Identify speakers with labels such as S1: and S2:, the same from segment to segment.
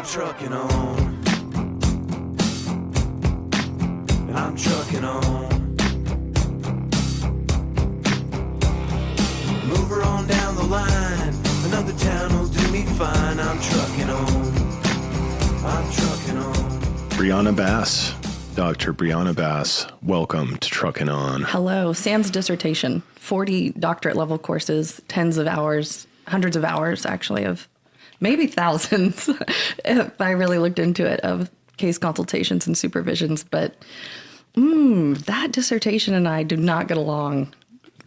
S1: I'm trucking on. And I'm trucking on. Move her on down the line. Another town will do me fine. I'm trucking on. I'm trucking on.
S2: Briana Bass, Dr. Briana Bass, welcome to Truckin' On.
S3: Hello. Sans dissertation, 40 doctorate level courses, tens of hours, hundreds of hours actually, of maybe thousands if I really looked into it, of case consultations and supervisions. But that dissertation and I do not get along.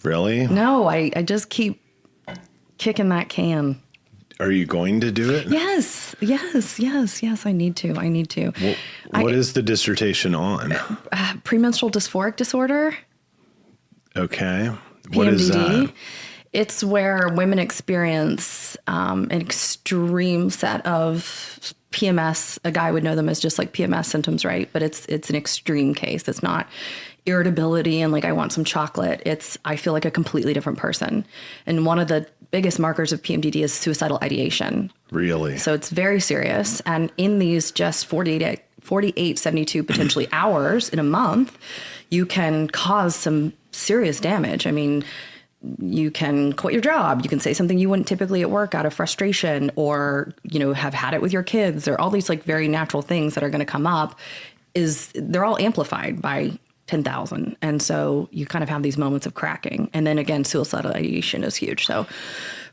S2: Really?
S3: No, I just keep kicking that can.
S2: Are you going to do it?
S3: Yes. I need to.
S2: Well, what is the dissertation on?
S3: Premenstrual dysphoric disorder.
S2: Okay.
S3: PMDD.
S2: What is that?
S3: It's where women experience an extreme set of PMS. A guy would know them as just like PMS symptoms, right? But it's an extreme case. It's not irritability and like I want some chocolate. It's I feel like a completely different person. And one of the biggest markers of PMDD is suicidal ideation.
S2: Really?
S3: So it's very serious. And in these just 48, 72 potentially hours in a month, you can cause some serious damage. I mean, you can quit your job. You can say something you wouldn't typically at work out of frustration, or, you know, have had it with your kids, or all these like very natural things that are going to come up. They're all amplified by 10,000. And so you kind of have these moments of cracking. And then again, suicidal ideation is huge. So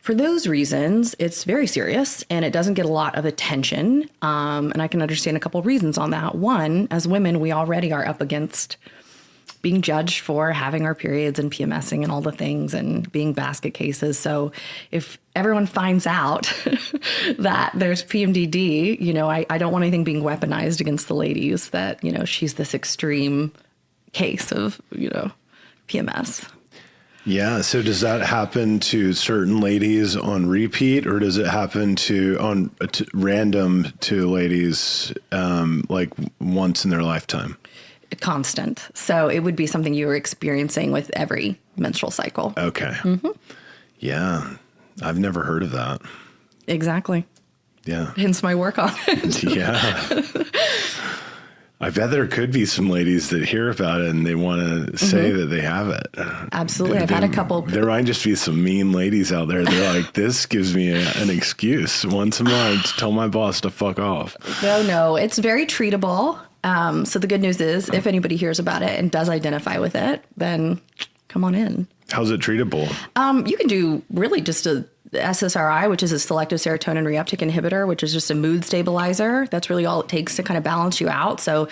S3: for those reasons, it's very serious and it doesn't get a lot of attention. And I can understand a couple of reasons on that. One, as women, we already are up against being judged for having our periods and PMSing and all the things and being basket cases. So if everyone finds out that there's PMDD, you know, I don't want anything being weaponized against the ladies that, you know, she's this extreme case of, you know, PMS.
S2: Yeah. So does that happen to certain ladies on repeat, or does it happen to random to ladies like once in their lifetime?
S3: Constant. So it would be something you were experiencing with every menstrual cycle.
S2: Okay. Mm-hmm. Yeah. I've never heard of that.
S3: Exactly.
S2: Yeah.
S3: Hence my work on it.
S2: Yeah. I bet there could be some ladies that hear about it and they want to say that they have it.
S3: Absolutely. I've had a couple.
S2: There might just be some mean ladies out there. They're like, this gives me an excuse once a month to tell my boss to fuck off.
S3: No, it's very treatable. So the good news is if anybody hears about it and does identify with it, then come on in.
S2: How's it treatable?
S3: You can do really just a SSRI, which is a selective serotonin reuptake inhibitor, which is just a mood stabilizer. That's really all it takes to kind of balance you out. So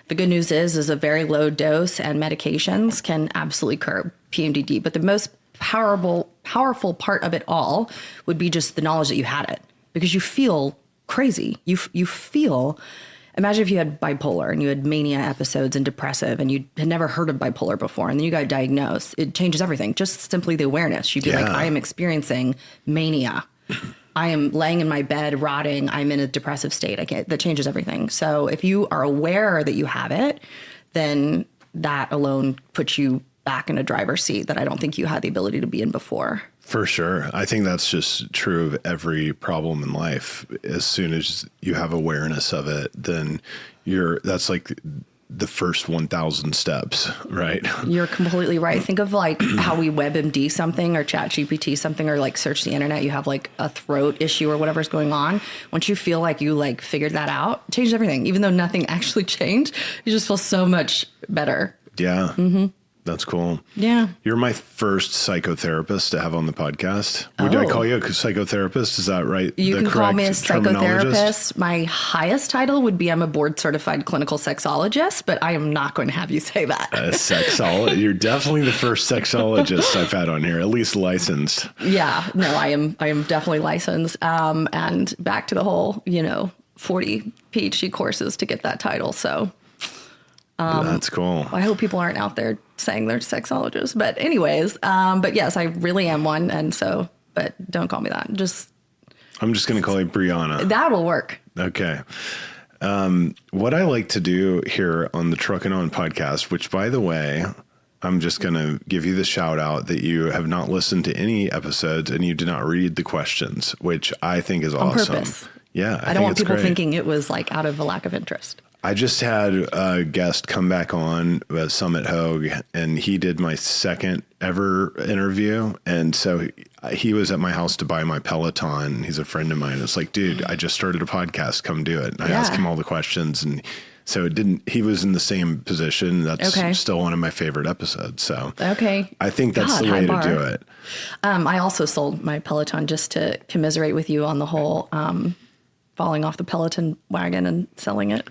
S3: the good news is a very low dose and medications can absolutely curb PMDD. But the most powerful part of it all would be just the knowledge that you had it, because you feel crazy. You feel. Imagine if you had bipolar and you had mania episodes and depressive and you had never heard of bipolar before and then you got diagnosed. It changes everything. Just simply the awareness. You'd be like, I am experiencing mania. I am laying in my bed rotting. I'm in a depressive state. That changes everything. So if you are aware that you have it, then that alone puts you back in a driver's seat that I don't think you had the ability to be in before.
S2: For sure. I think that's just true of every problem in life. As soon as you have awareness of it, then that's like the first 1,000 steps, right?
S3: You're completely right. Think of like how we WebMD something or ChatGPT something or like search the internet. You have like a throat issue or whatever's going on. Once you feel like you like figured that out, it changes everything. Even though nothing actually changed, you just feel so much better.
S2: Yeah. That's cool.
S3: Yeah.
S2: You're my first psychotherapist to have on the podcast. Would I call you a psychotherapist? Is that right?
S3: You can call me a psychotherapist. My highest title would be I'm a board certified clinical sexologist, but I am not going to have you say that.
S2: You're definitely the first sexologist I've had on here, at least licensed.
S3: Yeah. No, I am definitely licensed. And back to the whole, 40 PhD courses to get that title. So
S2: that's cool.
S3: I hope people aren't out there saying they're sexologists. But anyways, but yes, I really am one. And so, but don't call me that. I'm just going
S2: to call you Briana.
S3: That'll work.
S2: Okay. What I like to do here on the Truckin' On podcast, which by the way, I'm just going to give you the shout out that you have not listened to any episodes and you did not read the questions, which I think is awesome.
S3: Purpose.
S2: Yeah.
S3: I don't want people thinking it was like out of a lack of interest.
S2: I just had a guest come back on, Summit Hogue, and he did my second ever interview. And so he was at my house to buy my Peloton. He's a friend of mine. It's like, dude, I just started a podcast. Come do it. And I asked him all the questions, and so he was in the same position. That's still one of my favorite episodes. So I think that's the way to do it.
S3: I also sold my Peloton just to commiserate with you on the whole falling off the Peloton wagon and selling it.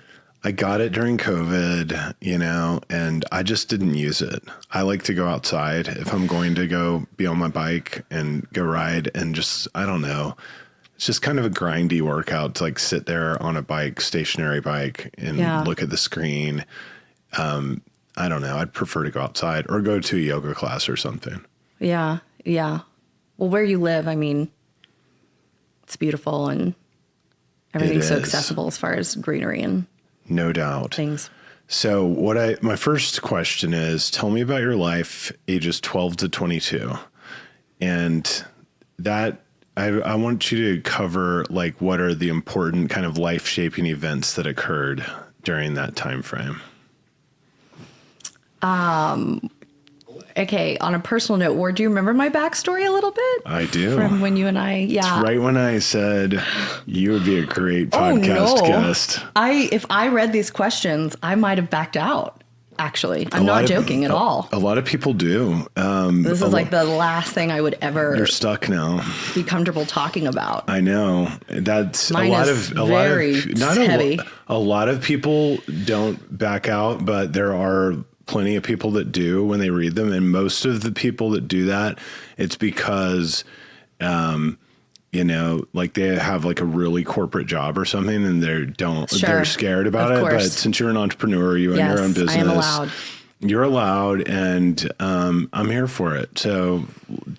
S2: I got it during COVID, and I just didn't use it. I like to go outside if I'm going to go be on my bike and go ride, and just, I don't know. It's just kind of a grindy workout to like sit there on a bike, stationary bike, and look at the screen. I don't know. I'd prefer to go outside or go to a yoga class or something.
S3: Yeah. Yeah. Well, where you live, I mean, it's beautiful and everything's so accessible as far as greenery and
S2: no doubt.
S3: Things.
S2: So my first question is, tell me about your life, ages 12 to 22. And that I want you to cover like what are the important kind of life shaping events that occurred during that time frame.
S3: Okay, on a personal note, Ward, do you remember my backstory a little bit?
S2: I do.
S3: From when you and I,
S2: It's right when I said you would be a great podcast guest.
S3: If I read these questions, I might have backed out, actually. I'm not joking at all.
S2: A lot of people do.
S3: This is like the last thing I would ever
S2: You're stuck now.
S3: Be comfortable talking about.
S2: I know. That's
S3: Mine is heavy.
S2: A lot of people don't back out, but there are plenty of people that do when they read them. And most of the people that do that, it's because, like they have like a really corporate job or something and they're scared about it. But since you're an entrepreneur, you own your own business. I am allowed. You're allowed, and I'm here for it. So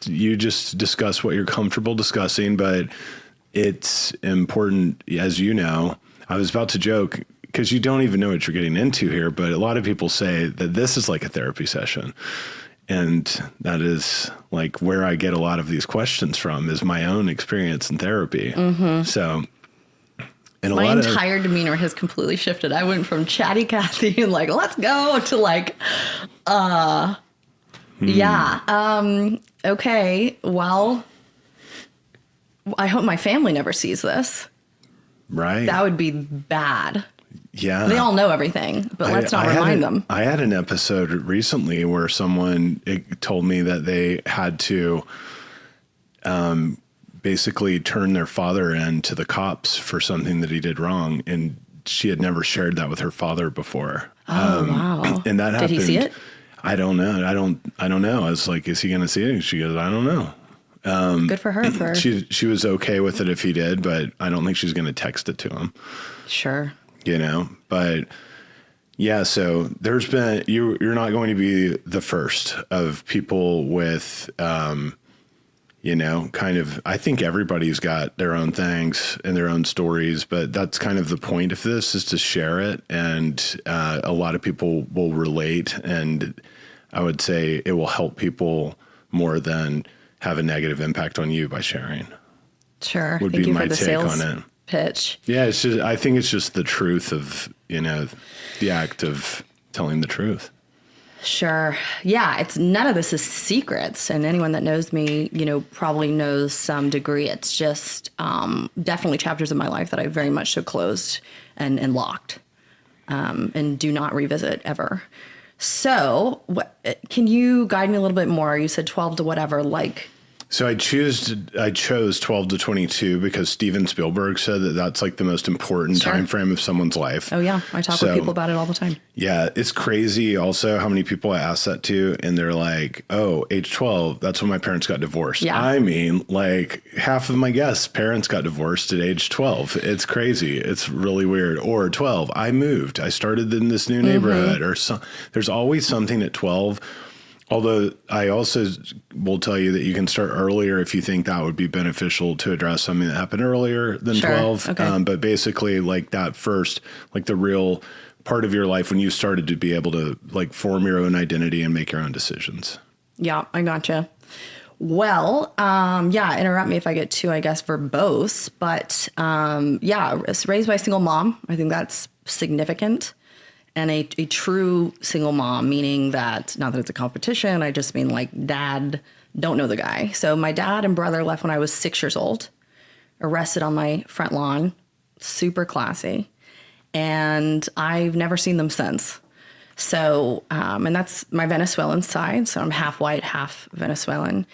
S2: you just discuss what you're comfortable discussing, but it's important, as you know. I was about to joke, because you don't even know what you're getting into here, but a lot of people say that this is like a therapy session. And that is like where I get a lot of these questions from, is my own experience in therapy. Mm-hmm. So, and
S3: my entire demeanor has completely shifted. I went from chatty Cathy and like, let's go, to like, okay, well, I hope my family never sees this.
S2: Right.
S3: That would be bad.
S2: Yeah.
S3: They all know everything, but let's not remind them.
S2: I had an episode recently where someone told me that they had to basically turn their father in to the cops for something that he did wrong. And she had never shared that with her father before.
S3: Oh, wow.
S2: And that happened.
S3: Did he see it?
S2: I don't know. I don't know. I was like, is he going to see it? And she goes, I don't know.
S3: Good for her.
S2: She was okay with it if he did, but I don't think she's going to text it to him.
S3: Sure.
S2: But yeah, so there's been, you're not going to be the first of people with, kind of, I think everybody's got their own things and their own stories, but that's kind of the point of this, is to share it. And a lot of people will relate, and I would say it will help people more than have a negative impact on you by sharing.
S3: Sure.
S2: Would be my take on it.
S3: Pitch.
S2: Yeah, I think it's just the truth of, the act of telling the truth.
S3: Sure. Yeah, none of this is secrets, and anyone that knows me, probably knows some degree. It's just definitely chapters of my life that I very much so closed and locked, and do not revisit ever. So, can you guide me a little bit more? You said 12 to whatever, like.
S2: So I chose 12 to 22 because Steven Spielberg said that that's like the most important time frame of someone's life.
S3: Oh yeah. I talk with people about it all the time.
S2: Yeah. It's crazy also how many people I ask that to, and they're like, oh, age 12, that's when my parents got divorced. Yeah. I mean, like half of my guests' parents got divorced at age 12. It's crazy. It's really weird. Or 12, I moved. I started in this new neighborhood, or there's always something at 12. Although I also will tell you that you can start earlier if you think that would be beneficial to address something that happened earlier than 12. Okay. But basically like that first, like the real part of your life when you started to be able to like form your own identity and make your own decisions.
S3: Yeah, I gotcha. Well, interrupt me if I get too, I guess, verbose. But raised by a single mom. I think that's significant. And a true single mom, meaning that, not that it's a competition, I just mean like dad, don't know the guy. So my dad and brother left when I was 6 years old, arrested on my front lawn, super classy. And I've never seen them since. So, and that's my Venezuelan side. So I'm half white, half Venezuelan.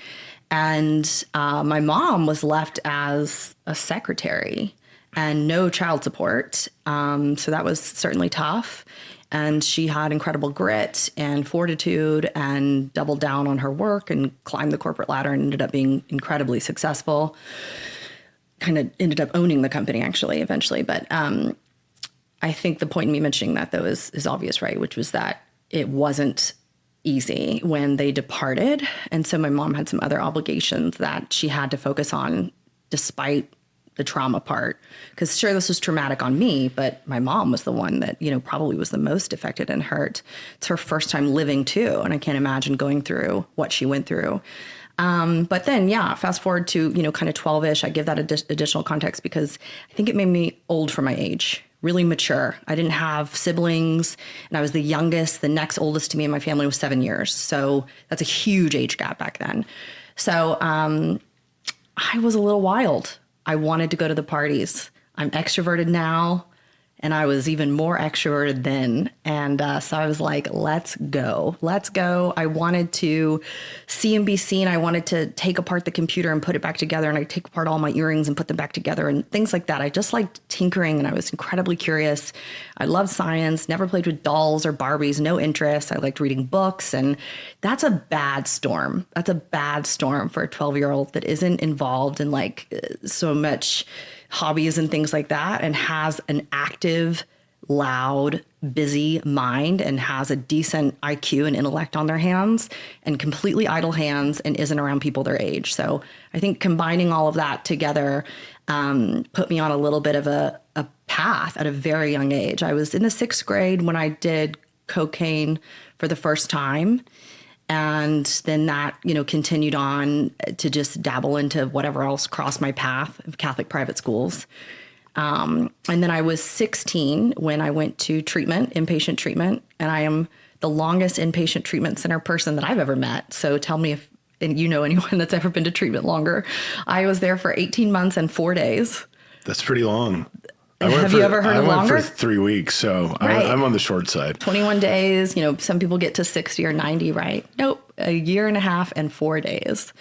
S3: And my mom was left as a secretary and no child support. So that was certainly tough. And she had incredible grit and fortitude and doubled down on her work and climbed the corporate ladder and ended up being incredibly successful. Kind of ended up owning the company, actually, eventually. But I think the point in me mentioning that, though, is obvious, right? Which was that it wasn't easy when they departed. And so my mom had some other obligations that she had to focus on despite the trauma part. Because sure, this was traumatic on me, but my mom was the one that, probably was the most affected and hurt. It's her first time living too. And I can't imagine going through what she went through. But then, fast forward to, kind of 12-ish. I give that additional context because I think it made me old for my age, really mature. I didn't have siblings and I was the youngest. The next oldest to me in my family was 7 years. So that's a huge age gap back then. So I was a little wild. I wanted to go to the parties. I'm extroverted now, and I was even more extroverted then. And so I was like, let's go. Let's go. I wanted to see and be seen. I wanted to take apart the computer and put it back together. And I take apart all my earrings and put them back together and things like that. I just liked tinkering, and I was incredibly curious. I loved science, never played with dolls or Barbies, no interest. I liked reading books. And that's a bad storm. That's a bad storm for a 12-year-old that isn't involved in like so much hobbies and things like that, and has an active, loud, busy mind and has a decent IQ and intellect on their hands and completely idle hands and isn't around people their age. So I think combining all of that together put me on a little bit of a path at a very young age. I was in the 6th grade when I did cocaine for the first time. And then that, continued on to just dabble into whatever else crossed my path of Catholic private schools. And then I was 16 when I went to inpatient treatment, and I am the longest inpatient treatment center person that I've ever met. So tell me if you know anyone that's ever been to treatment longer. I was there for 18 months and 4 days.
S2: That's pretty long.
S3: Have you ever heard of longer?
S2: I went for 3 weeks, so right. I'm on the short side.
S3: 21 days, some people get to 60 or 90, right? Nope, a year and a half and 4 days.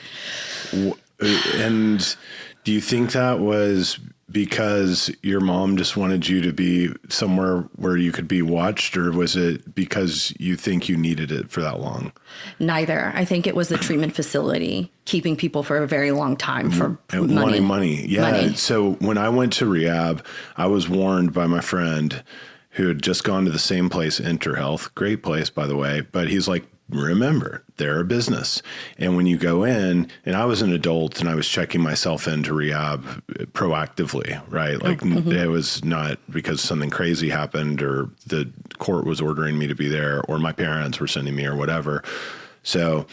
S2: And do you think that was because your mom just wanted you to be somewhere where you could be watched, or was it because you think you needed it for that long?
S3: Neither. I think it was the treatment facility keeping people for a very long time for
S2: money. Yeah. Money. So when I went to rehab, I was warned by my friend who had just gone to the same place, InterHealth, great place, by the way. But he's like, remember, they're a business. And when you go in, and I was an adult and I was checking myself into rehab proactively, right? Like it was not because something crazy happened or the court was ordering me to be there or my parents were sending me or whatever. So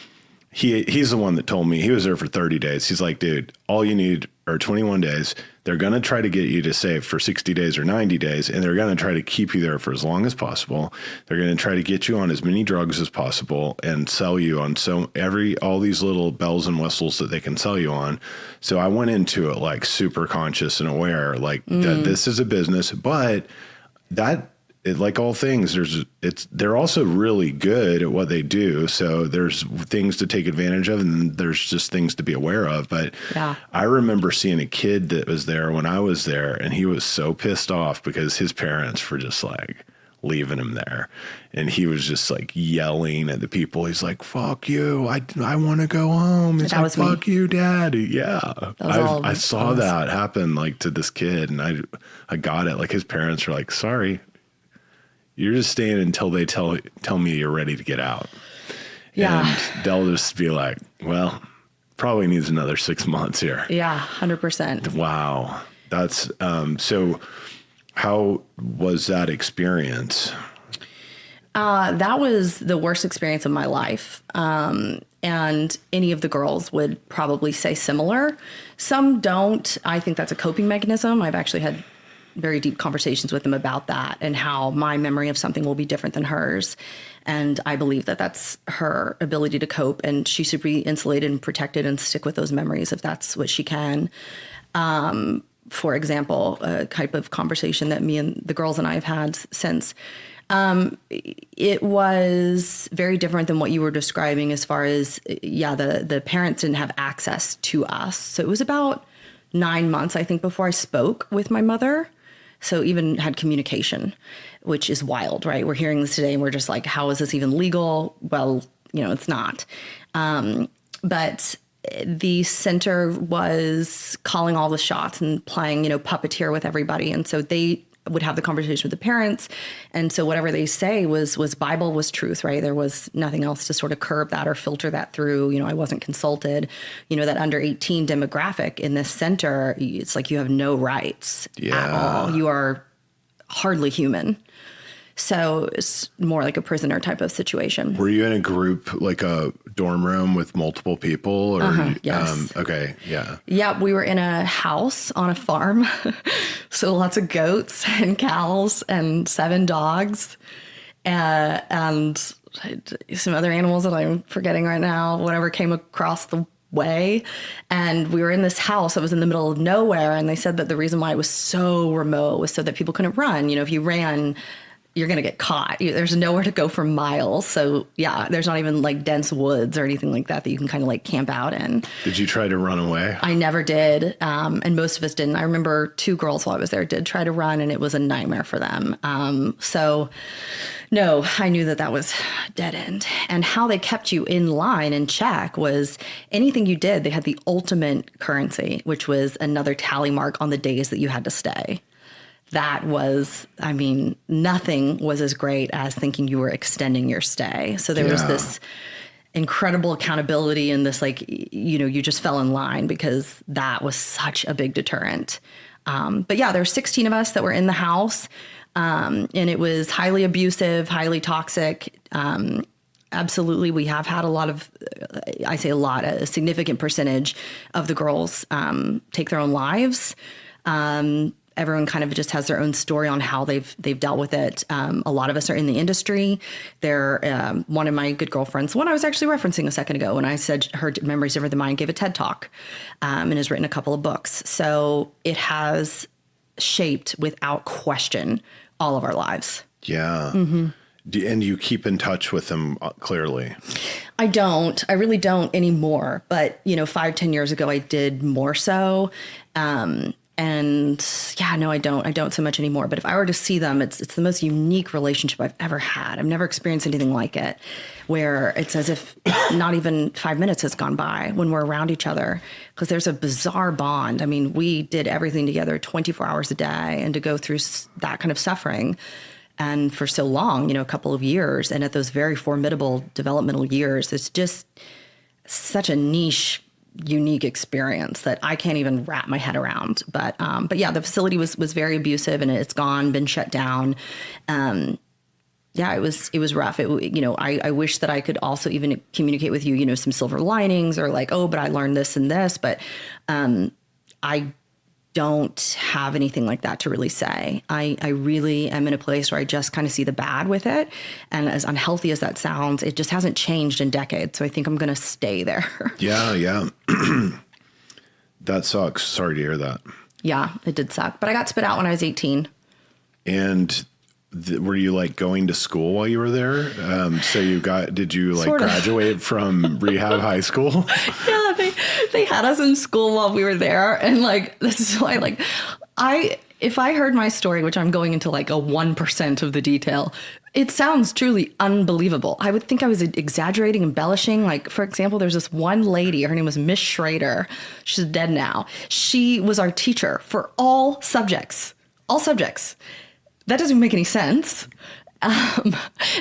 S2: he's the one that told me. He was there for 30 days. He's like, dude, all you need are 21 days. They're going to try to get you to save for 60 days or 90 days, and they're going to try to keep you there for as long as possible. They're going to try to get you on as many drugs as possible and sell you on all these little bells and whistles that they can sell you on. So I went into it like super conscious and aware, like that this is a business, but like all things, they're also really good at what they do. So there's things to take advantage of, and there's just things to be aware of. But yeah. I remember seeing a kid that was there when I was there, and he was so pissed off because his parents were just like leaving him there. And he was just like yelling at the people. He's like, fuck you. I want to go home. It's like, fuck you, Dad. Yeah. I saw that happen like to this kid, and I got it. Like his parents are like, sorry. You're just staying until they tell me you're ready to get out. Yeah. And they'll just be like, well, probably needs another 6 months here.
S3: Yeah, 100%.
S2: Wow. That's, so how was that experience?
S3: That was the worst experience of my life. And any of the girls would probably say similar. Some don't. I think that's a coping mechanism. I've actually had very deep conversations with them about that and how my memory of something will be different than hers. And I believe that that's her ability to cope, and she should be insulated and protected and stick with those memories if that's what she can. For example, a type of conversation that me and the girls and I have had since, it was very different than what you were describing as far as, the parents didn't have access to us. So it was about 9 months, I think, before I spoke with my mother. So even had communication, which is wild, right? We're hearing this today and we're just like, how is this even legal? Well, it's not. But the center was calling all the shots and playing, puppeteer with everybody. And so they would have the conversation with the parents. And so whatever they say was Bible, was truth, right? There was nothing else to sort of curb that or filter that through. I wasn't consulted. That under 18 demographic in this center, it's like you have no rights at all. You are hardly human. So it's more like a prisoner type of situation.
S2: Were you in a group, like a dorm room with multiple people? Or
S3: yes.
S2: Okay, yeah.
S3: Yeah, we were in a house on a farm. So lots of goats and cows and 7 dogs and some other animals that I'm forgetting right now, whatever came across the way. And we were in this house that was in the middle of nowhere. And they said that the reason why it was so remote was so that people couldn't run. If you ran, you're going to get caught. There's nowhere to go for miles. So yeah, there's not even like dense woods or anything like that you can kind of like camp out in.
S2: Did you try to run away?
S3: I never did. And most of us didn't. I remember 2 girls while I was there did try to run, and it was a nightmare for them. So no, I knew that was dead end. And how they kept you in line and check was anything you did, they had the ultimate currency, which was another tally mark on the days that you had to stay. That was, nothing was as great as thinking you were extending your stay. So there was this incredible accountability and this, like, you just fell in line because that was such a big deterrent. But yeah, there were 16 of us that were in the house, and it was highly abusive, highly toxic. Absolutely. We have had a lot of, I say a lot, a significant percentage of the girls take their own lives. Everyone kind of just has their own story on how they've dealt with it. A lot of us are in the industry. They're one of my good girlfriends, one I was actually referencing a second ago when I said her memory's different than mine, gave a TED Talk and has written a couple of books. So it has shaped without question all of our lives.
S2: Yeah. Mm-hmm. And you keep in touch with them clearly.
S3: I don't. I really don't anymore. But, 5-10 years ago, I did more so. And yeah, no, I don't so much anymore. But if I were to see them, it's the most unique relationship I've ever had. I've never experienced anything like it, where it's as if not even 5 minutes has gone by when we're around each other, because there's a bizarre bond. We did everything together 24 hours a day, and to go through that kind of suffering and for so long, a couple of years, and at those very formidable developmental years, it's just such a niche, unique experience that I can't even wrap my head around. But yeah, the facility was very abusive, and it's been shut down. Yeah, it was rough. I wish that I could also even communicate with you, some silver linings, or like, oh, but I learned this and this, but I don't have anything like that to really say. I really am in a place where I just kind of see the bad with it. And as unhealthy as that sounds, it just hasn't changed in decades. So I think I'm going to stay there.
S2: Yeah. That sucks. Sorry to hear that.
S3: Yeah, it did suck. But I got spit out when I was 18.
S2: And were you like going to school while you were there? Did you like
S3: sort of
S2: graduate from rehab high school?
S3: Yeah, they had us in school while we were there. And like, this is why, like, if I heard my story, which I'm going into like a 1% of the detail, it sounds truly unbelievable. I would think I was exaggerating, embellishing. Like, for example, there's this one lady, her name was Miss Schrader. She's dead now. She was our teacher for all subjects. That doesn't make any sense.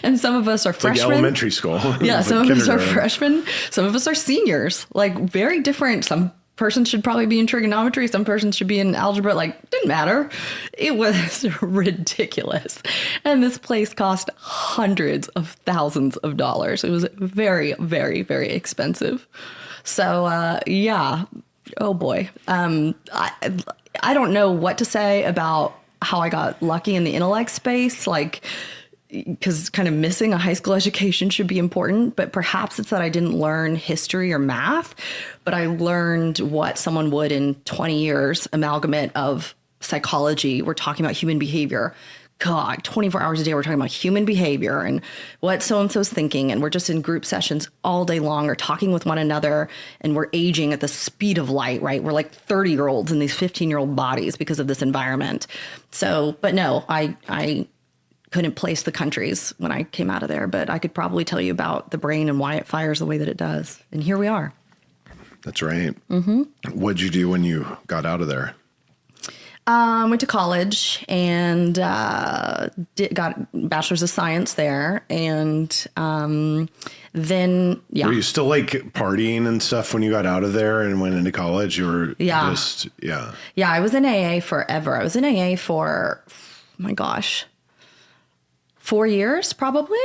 S3: And some of us are freshmen.
S2: Like elementary school.
S3: Yeah, some of us are freshmen. Some of us are seniors. Like very different. Some person should probably be in trigonometry. Some person should be in algebra. Like, didn't matter. It was ridiculous. And this place cost hundreds of thousands of dollars. It was very, very, very expensive. So, yeah. Oh boy. I don't know what to say about how I got lucky in the intellect space. Like, because kind of missing a high school education should be important, but perhaps it's that I didn't learn history or math, but I learned what someone would in 20 years, amalgamate of psychology. We're talking about human behavior. God, 24 hours a day, we're talking about human behavior and what so-and-so's thinking. And we're just in group sessions all day long or talking with one another, and we're aging at the speed of light, right? We're like 30-year-olds in these 15-year-old bodies because of this environment. So, but no, I couldn't place the countries when I came out of there, but I could probably tell you about the brain and why it fires the way that it does. And here we are.
S2: That's right. Mm-hmm. What'd you do when you got out of there?
S3: Went to college and got bachelor's of science there. And then, yeah.
S2: Were you still like partying and stuff when you got out of there and went into college? You were just. Yeah,
S3: I was in AA forever. I was in AA for, oh my gosh, 4 years probably,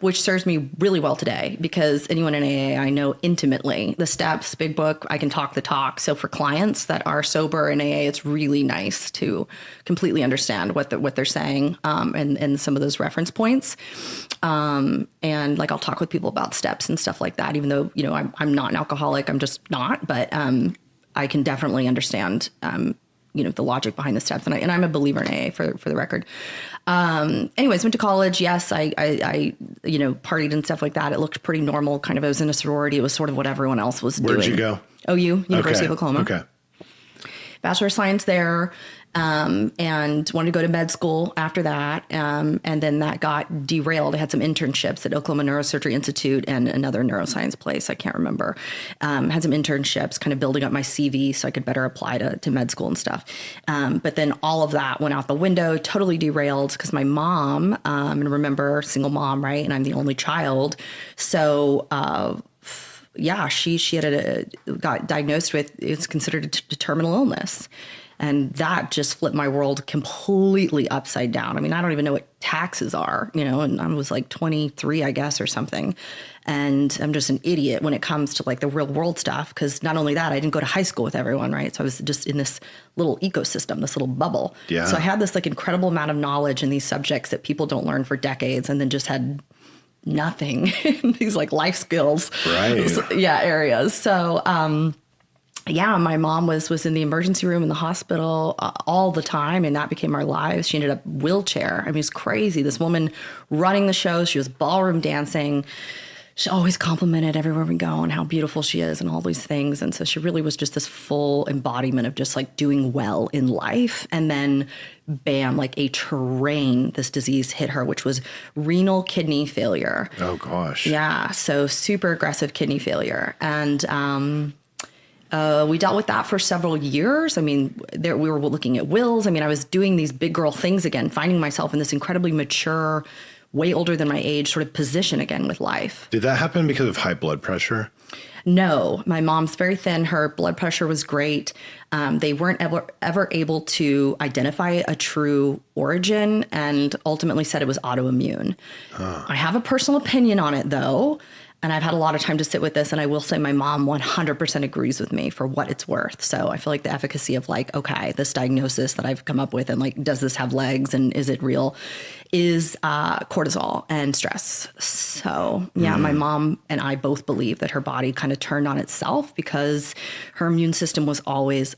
S3: which serves me really well today because anyone in AA I know intimately. The steps, big book, I can talk the talk. So for clients that are sober in AA, it's really nice to completely understand what they're saying and some of those reference points. And like I'll talk with people about steps and stuff like that, even though, you know, I'm not an alcoholic, I'm just not, but I can definitely understand you know, the logic behind the steps. And I'm a believer in AA for the record. Anyways, went to college. Yes, I, you know, partied and stuff like that. It looked pretty normal. Kind of, I was in a sorority. It was sort of what everyone else was doing.
S2: Where'd you go?
S3: OU, University of Oklahoma.
S2: Okay.
S3: Bachelor of Science there. And wanted to go to med school after that. And then that got derailed. I had some internships at Oklahoma Neurosurgery Institute and another neuroscience place. I can't remember. Had some internships kind of building up my CV so I could better apply to med school and stuff. But then all of that went out the window, totally derailed because my mom, and remember single mom, right? And I'm the only child. So, yeah, she got diagnosed with, it's considered a terminal illness. And that just flipped my world completely upside down. I mean, I don't even know what taxes are, you know, and I was like 23, I guess, or something. And I'm just an idiot when it comes to like the real world stuff. Because not only that, I didn't go to high school with everyone, right? So I was just in this little ecosystem, this little bubble.
S2: Yeah.
S3: So I had this like incredible amount of knowledge in these subjects that people don't learn for decades, and then just had nothing in these like life skills.
S2: Right.
S3: Yeah, areas. So, yeah, my mom was in the emergency room in the hospital all the time, and that became our lives. She ended up wheelchair. I mean, it's crazy. This woman running the show, she was ballroom dancing. She always complimented everywhere we go and how beautiful she is and all these things. And so she really was just this full embodiment of just like doing well in life. And then bam, like a train, this disease hit her, which was renal kidney failure.
S2: Oh, gosh.
S3: Yeah, so super aggressive kidney failure. And we dealt with that for several years. I mean, we were looking at wills. I mean, I was doing these big girl things again, finding myself in this incredibly mature, way older than my age sort of position again with life.
S2: Did that happen because of high blood pressure?
S3: No, my mom's very thin. Her blood pressure was great. They weren't ever able to identify a true origin and ultimately said it was autoimmune. I have a personal opinion on it, though. And I've had a lot of time to sit with this, and I will say my mom 100% agrees with me for what it's worth. So I feel like the efficacy of like, okay, this diagnosis that I've come up with and like, does this have legs and is it real, is cortisol and stress. So yeah, my mom and I both believe that her body kind of turned on itself because her immune system was always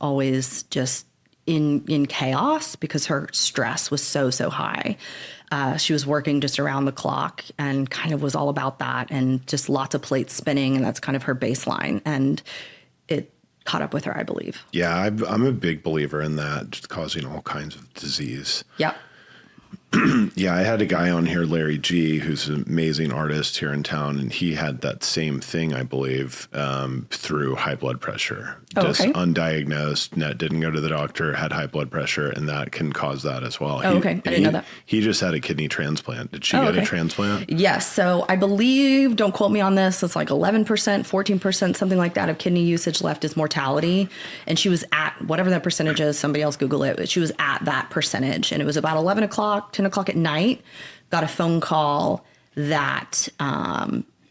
S3: just in chaos because her stress was so high. She was working just around the clock and kind of was all about that and just lots of plates spinning. And that's kind of her baseline. And it caught up with her, I believe.
S2: Yeah, I'm a big believer in that, just causing all kinds of disease.
S3: Yep.
S2: Yeah, I had a guy on here, Larry G, who's an amazing artist here in town, and he had that same thing, I believe, through high blood pressure. Just undiagnosed, didn't go to the doctor, had high blood pressure, and that can cause that as well.
S3: Oh, okay. I didn't know that.
S2: He just had a kidney transplant. Did she get a transplant?
S3: Yes. So I believe, don't quote me on this, it's like 11%, 14%, something like that of kidney usage left is mortality. And she was at whatever that percentage is, somebody else Google it, but she was at that percentage. And it was about 11 o'clock, 10 o'clock at night, got a phone call that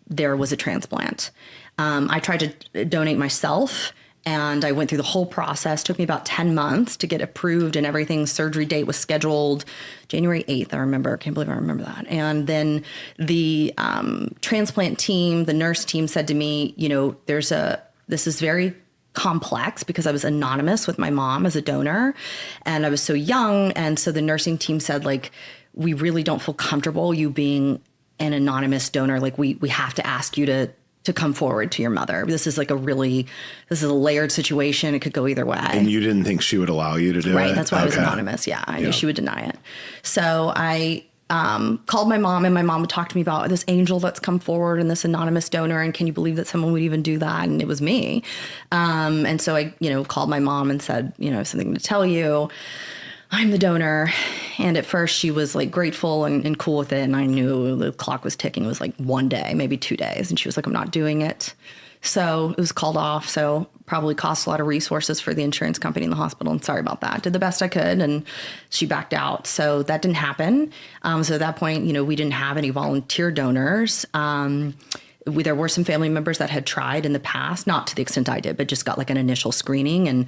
S3: there was a transplant. I tried to donate myself, and I went through the whole process. Took me about 10 months to get approved and everything. Surgery date was scheduled January 8th. I remember. I can't believe I remember that. And then the transplant team, the nurse team said to me, this is very complex because I was anonymous with my mom as a donor and I was so young. And so the nursing team said, like, we really don't feel comfortable you being an anonymous donor. Like we have to ask you to come forward to your mother. This is a layered situation. It could go either way. And
S2: you didn't think she would allow you to do it?
S3: Right. That's why I was anonymous. Yeah. I knew she would deny it. So I called my mom, and my mom would talk to me about this angel that's come forward and this anonymous donor. And can you believe that someone would even do that? And it was me. And so I, called my mom and said, I have something to tell you. I'm the donor. And at first she was like grateful and cool with it. And I knew the clock was ticking. It was like 1 day, maybe 2 days. And she was like, I'm not doing it. So it was called off. So probably cost a lot of resources for the insurance company and the hospital. And sorry about that. Did the best I could. And she backed out. So that didn't happen. So at that point, we didn't have any volunteer donors. There were some family members that had tried in the past, not to the extent I did, but just got like an initial screening and,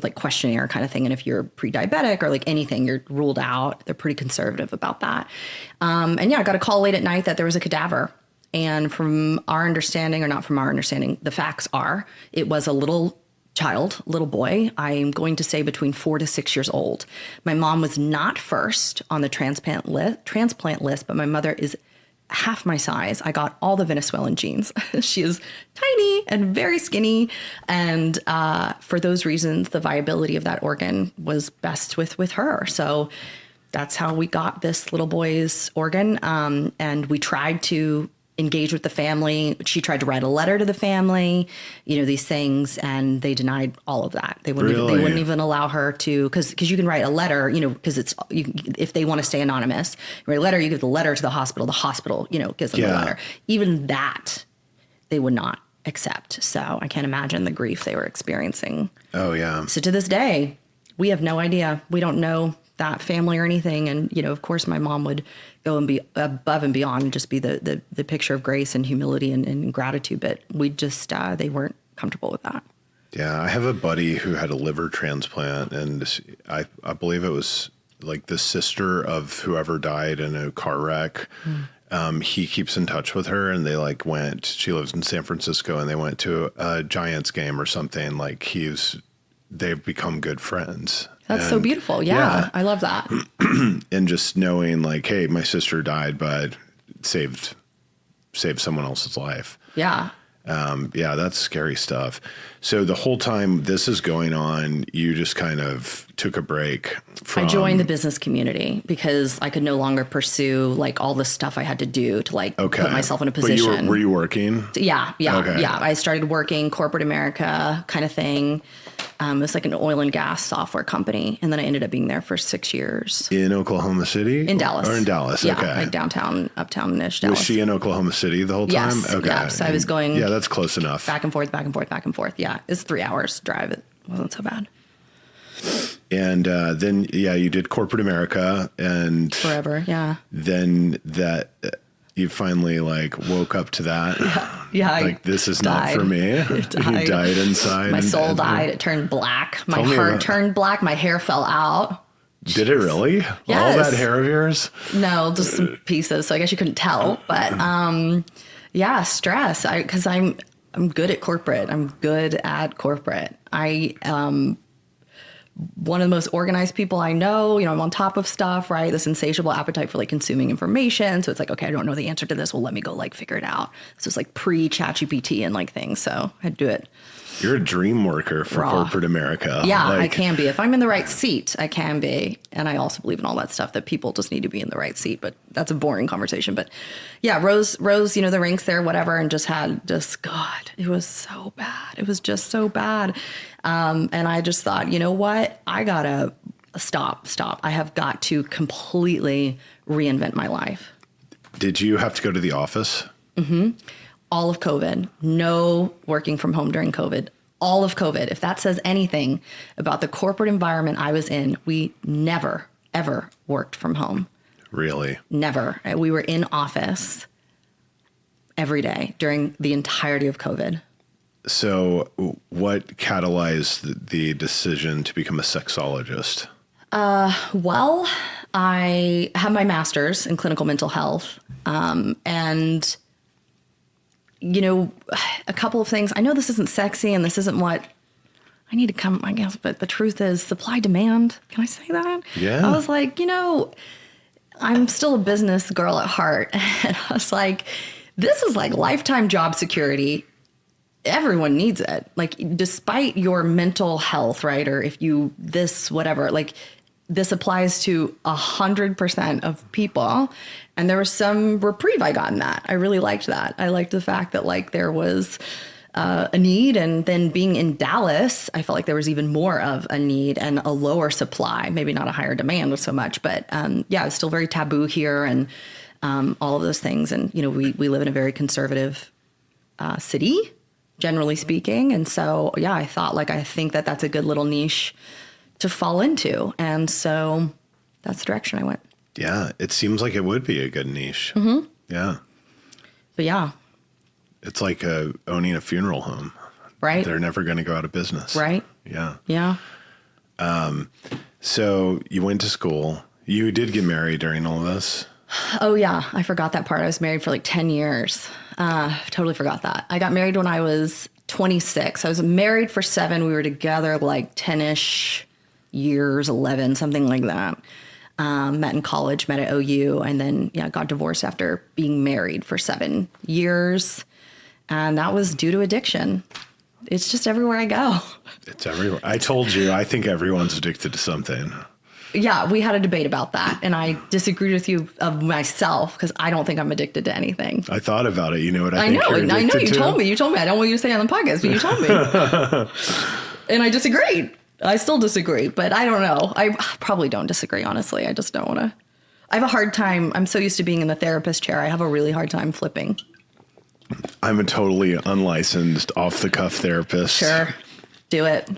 S3: like questionnaire kind of thing. And if you're pre-diabetic or like anything, you're ruled out. They're pretty conservative about that. I got a call late at night that there was a cadaver. And from our understanding, or not from our understanding, the facts are it was a little boy. I'm going to say between 4 to 6 years old. My mom was not first on the transplant list, but my mother is half my size. I got all the Venezuelan genes. She is tiny and very skinny. And for those reasons, the viability of that organ was best with her. So that's how we got this little boy's organ. And we tried to engage with the family. She tried to write a letter to the family, these things, and they denied all of that. They wouldn't even allow her to, because you can write a letter, because if they want to stay anonymous, you write a letter, you give the letter to the hospital, gives them the letter. Even that they would not accept. So I can't imagine the grief they were experiencing. Oh yeah. So to this day, we have no idea. We don't know that family or anything. And, of course my mom would go and be above and beyond and just be the picture of grace and humility and gratitude. But we just, they weren't comfortable with that.
S2: Yeah. I have a buddy who had a liver transplant, and I believe it was like the sister of whoever died in a car wreck. He keeps in touch with her, and they she lives in San Francisco, and they went to a Giants game or something. They've become good friends.
S3: That's so beautiful. Yeah. I love that.
S2: And just knowing hey, my sister died, but saved someone else's life.
S3: Yeah.
S2: That's scary stuff. So the whole time this is going on, you just kind of took a break from... I
S3: joined the business community because I could no longer pursue all the stuff I had to do to put myself in a position.
S2: But were you working?
S3: Yeah. Okay. Yeah. I started working corporate America kind of thing. It was like an oil and gas software company. And then I ended up being there for 6 years.
S2: In Oklahoma City?
S3: In Dallas.
S2: Or in Dallas,
S3: yeah,
S2: okay.
S3: Like downtown, uptown-ish Dallas.
S2: Was she in Oklahoma City the whole time?
S3: Yes.
S2: Okay.
S3: Yeah. So I was going...
S2: Yeah, that's close enough.
S3: Back and forth. Yeah. It's 3 hours drive. It wasn't so bad.
S2: And then, you did corporate America and...
S3: Forever, yeah.
S2: Then that... You finally woke up to that.
S3: Yeah.
S2: This is not for me. You died inside.
S3: My soul died. It turned black. My heart turned black. My hair fell out.
S2: Did it really?
S3: Yes.
S2: All that hair of yours?
S3: No, just some pieces. So I guess you couldn't tell. But stress. Because I'm good at corporate. I one of the most organized people I know. I'm on top of stuff, right? This insatiable appetite for consuming information. So it's okay, I don't know the answer to this. Well, let me go figure it out. So it's pre-ChatGPT and things. So I do it.
S2: You're a dream worker for corporate America.
S3: Yeah, I can be. If I'm in the right seat, I can be. And I also believe in all that stuff that people just need to be in the right seat. But that's a boring conversation. But yeah, Rose, the rinks there, whatever, and God, it was so bad. It was just so bad. And I just thought, you know what? I gotta stop. I have got to completely reinvent my life.
S2: Did you have to go to the office?
S3: Mm-hmm. All of COVID. No working from home during COVID. All of COVID. If that says anything about the corporate environment I was in, we never, ever worked from home.
S2: Really?
S3: Never. We were in office every day during the entirety of COVID.
S2: So what catalyzed the decision to become a sexologist?
S3: Well, I have my master's in clinical mental health. And a couple of things. I know this isn't sexy and this isn't what I need to come, I guess, but the truth is supply demand. Can I say that?
S2: Yeah.
S3: I was like, I'm still a business girl at heart. And I was like, this is like lifetime job security. Everyone needs it. Like, despite your mental health, right? Or if you, whatever, like this applies to 100% of people. And there was some reprieve I got in that. I really liked that. I liked the fact that like there was a need, and then being in Dallas, I felt like there was even more of a need and a lower supply, maybe not a higher demand so much, but it's still very taboo here and all of those things. And, we live in a very conservative city, generally speaking. And so, I think that that's a good little niche to fall into. And so that's the direction I went.
S2: Yeah, it seems like it would be a good niche.
S3: Mm-hmm.
S2: Yeah.
S3: But yeah.
S2: It's like owning a funeral home.
S3: Right.
S2: They're never going to go out of business.
S3: Right.
S2: Yeah.
S3: Yeah.
S2: So you went to school. You did get married during all of this?
S3: Oh, yeah. I forgot that part. I was married for like 10 years. Totally forgot that. I got married when I was 26. I was married for 7. We were together like 10-ish years, 11, something like that. Met in college, met at OU, and then got divorced after being married for 7 years. And that was due to addiction. It's just everywhere I go.
S2: It's everywhere. I told you, I think everyone's addicted to something.
S3: Yeah, we had a debate about that. And I disagreed with you of myself because I don't think I'm addicted to anything.
S2: I thought about it. You know what I think
S3: know.
S2: you're
S3: I know. You
S2: to?
S3: told me. You told me. I don't want you to say it on the podcast, but you told me. And I disagreed. I still disagree, but I don't know. I probably don't disagree, honestly. I just don't want to. I have a hard time. I'm so used to being in the therapist chair. I have a really hard time flipping.
S2: I'm a totally unlicensed, off-the-cuff therapist.
S3: Sure. Do it.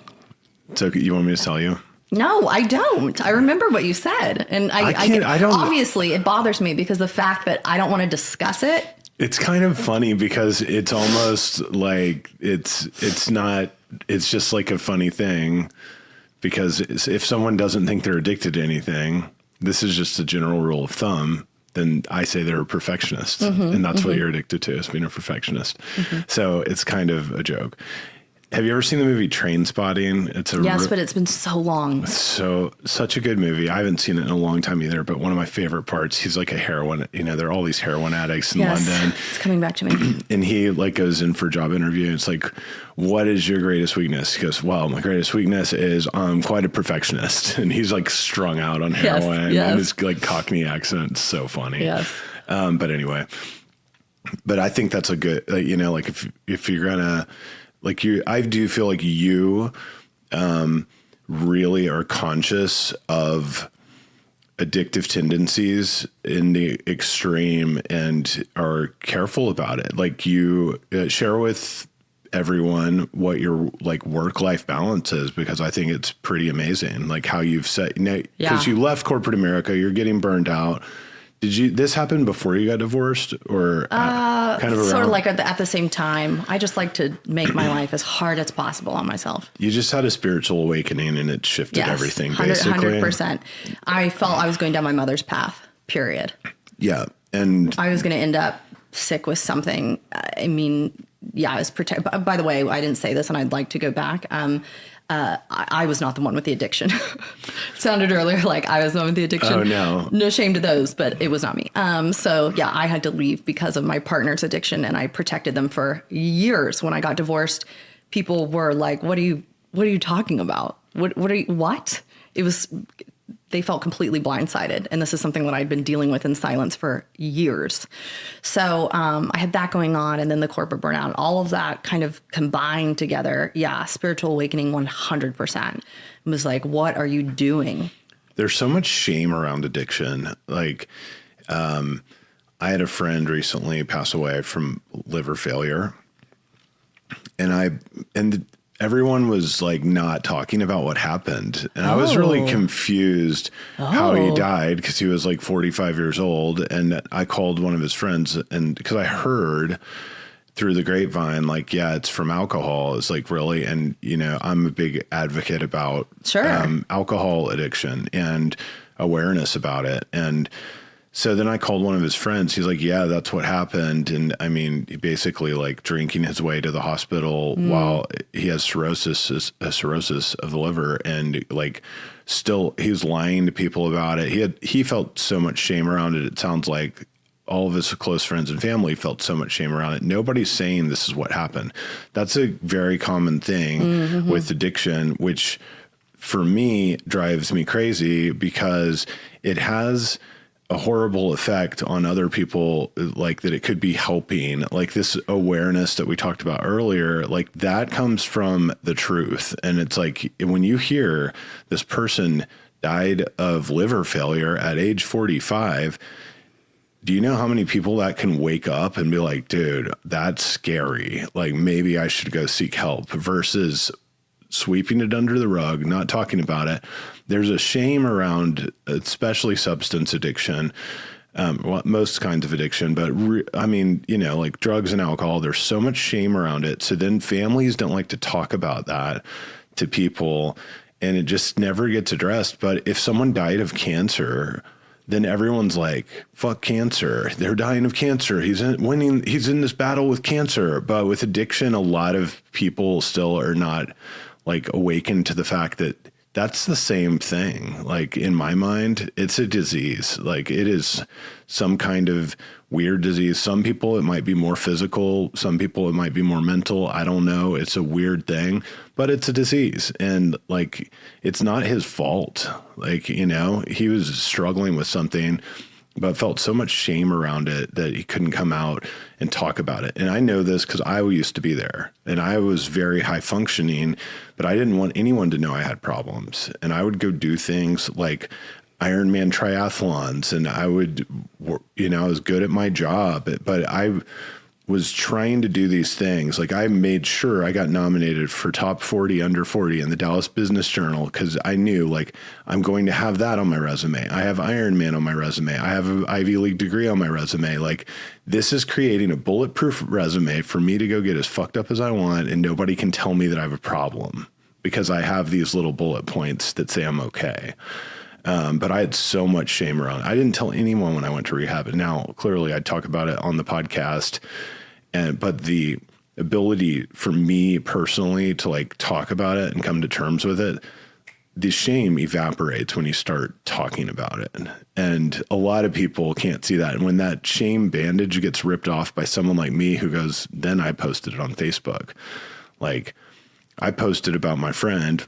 S2: So you want me to tell you?
S3: No, I don't. I remember what you said. And I don't. Obviously, it bothers me because the fact that I don't want to discuss it.
S2: It's kind of funny because it's almost like it's not, it's just like a funny thing because if someone doesn't think they're addicted to anything, this is just a general rule of thumb, then I say they're a perfectionist. And that's what you're addicted to, is being a perfectionist. So it's kind of a joke. Have you ever seen the movie Trainspotting?
S3: Yes, but it's been so long.
S2: Such a good movie. I haven't seen it in a long time either, but one of my favorite parts, he's like a heroin, there are all these heroin addicts in London.
S3: It's coming back to me.
S2: And he like goes in for a job interview. And it's like, what is your greatest weakness? He goes, well, my greatest weakness is I'm quite a perfectionist. And he's like strung out on heroin and his like Cockney accent. It's so funny.
S3: Yes.
S2: But anyway, but I think that's a good, like if you're gonna, like I do feel like you really are conscious of addictive tendencies in the extreme and are careful about it. Like you share with everyone what your like work-life balance is, because I think it's pretty amazing. Like how you've set, because you left corporate America, you're getting burned out. This happen before you got divorced or kind of around?
S3: Sort of like at the same time. I just like to make my life as hard as possible on myself.
S2: You just had a spiritual awakening and it shifted everything, basically.
S3: 100%. I felt I was going down my mother's path, period.
S2: Yeah. And
S3: I was going to end up sick with something. I mean, I was by the way, I didn't say this and I'd like to go back. I was not the one with the addiction. Sounded earlier like I was the one with the addiction.
S2: Oh, no.
S3: No shame to those, but it was not me. So I had to leave because of my partner's addiction, and I protected them for years. When I got divorced, people were like, what are you talking about? What? It was, they felt completely blindsided. And this is something that I'd been dealing with in silence for years. So I had that going on, and then the corporate burnout, all of that kind of combined together. Yeah. Spiritual awakening 100%. It was like, what are you doing?
S2: There's so much shame around addiction. Like, I had a friend recently pass away from liver failure, and everyone was like not talking about what happened. And I was really confused how he died, because he was like 45 years old. And I called one of his friends, and because I heard through the grapevine, like, yeah, it's from alcohol. It's like, really? And, you know, I'm a big advocate about alcohol addiction and awareness about it. And so then I called one of his friends. He's like, yeah, that's what happened. And I mean, he basically like drinking his way to the hospital while he has cirrhosis of the liver. And like, still, he was lying to people about it. He felt so much shame around it. It sounds like all of his close friends and family felt so much shame around it. Nobody's saying this is what happened. That's a very common thing with addiction, which for me drives me crazy, because it has a horrible effect on other people, like that it could be helping. Like this awareness that we talked about earlier, like that comes from the truth. And it's like, when you hear this person died of liver failure at age 45, do you know how many people that can wake up and be like, dude, that's scary. Like maybe I should go seek help, versus sweeping it under the rug, not talking about it. There's a shame around, especially substance addiction, most kinds of addiction, but I mean, you know, like drugs and alcohol, there's so much shame around it. So then families don't like to talk about that to people, and it just never gets addressed. But if someone died of cancer, then everyone's like, fuck cancer. They're dying of cancer. He's in this battle with cancer. But with addiction, a lot of people still are not like awakened to the fact that that's the same thing. Like in my mind, it's a disease. Like it is some kind of weird disease. Some people, it might be more physical. Some people, it might be more mental. I don't know. It's a weird thing, but it's a disease. And like, it's not his fault. Like, you know, he was struggling with something, but felt so much shame around it that he couldn't come out and talk about it. And I know this because I used to be there, and I was very high functioning, but I didn't want anyone to know I had problems. And I would go do things like Ironman triathlons, and I would, you know, I was good at my job, but I was trying to do these things. Like I made sure I got nominated for top 40 under 40 in the Dallas Business Journal, because I knew like I'm going to have that on my resume. I have Ironman on my resume. I have an Ivy League degree on my resume. Like this is creating a bulletproof resume for me to go get as fucked up as I want, and nobody can tell me that I have a problem, because I have these little bullet points that say I'm okay. But I had so much shame around it. I didn't tell anyone when I went to rehab. And now clearly I'd talk about it on the podcast. But the ability for me personally to like talk about it and come to terms with it, the shame evaporates when you start talking about it. And a lot of people can't see that. And when that shame bandage gets ripped off by someone like me who goes, then I posted it on Facebook. Like I posted about my friend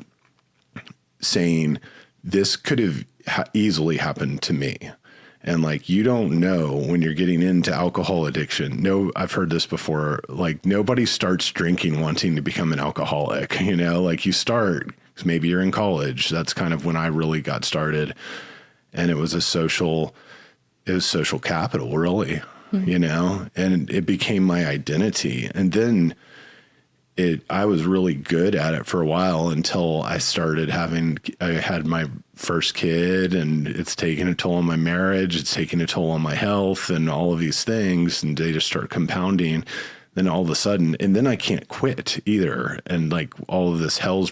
S2: saying, this could have easily happened to me. And like, you don't know when you're getting into alcohol addiction. No, I've heard this before. Like nobody starts drinking wanting to become an alcoholic, you know, like you start, 'cause maybe you're in college. That's kind of when I really got started. And it was social capital, really, you know, and it became my identity. And then I was really good at it for a while until I had my first kid, and it's taken a toll on my marriage. It's taken a toll on my health and all of these things. And they just start compounding. Then all of a sudden, and then I can't quit either. And like all of this hell's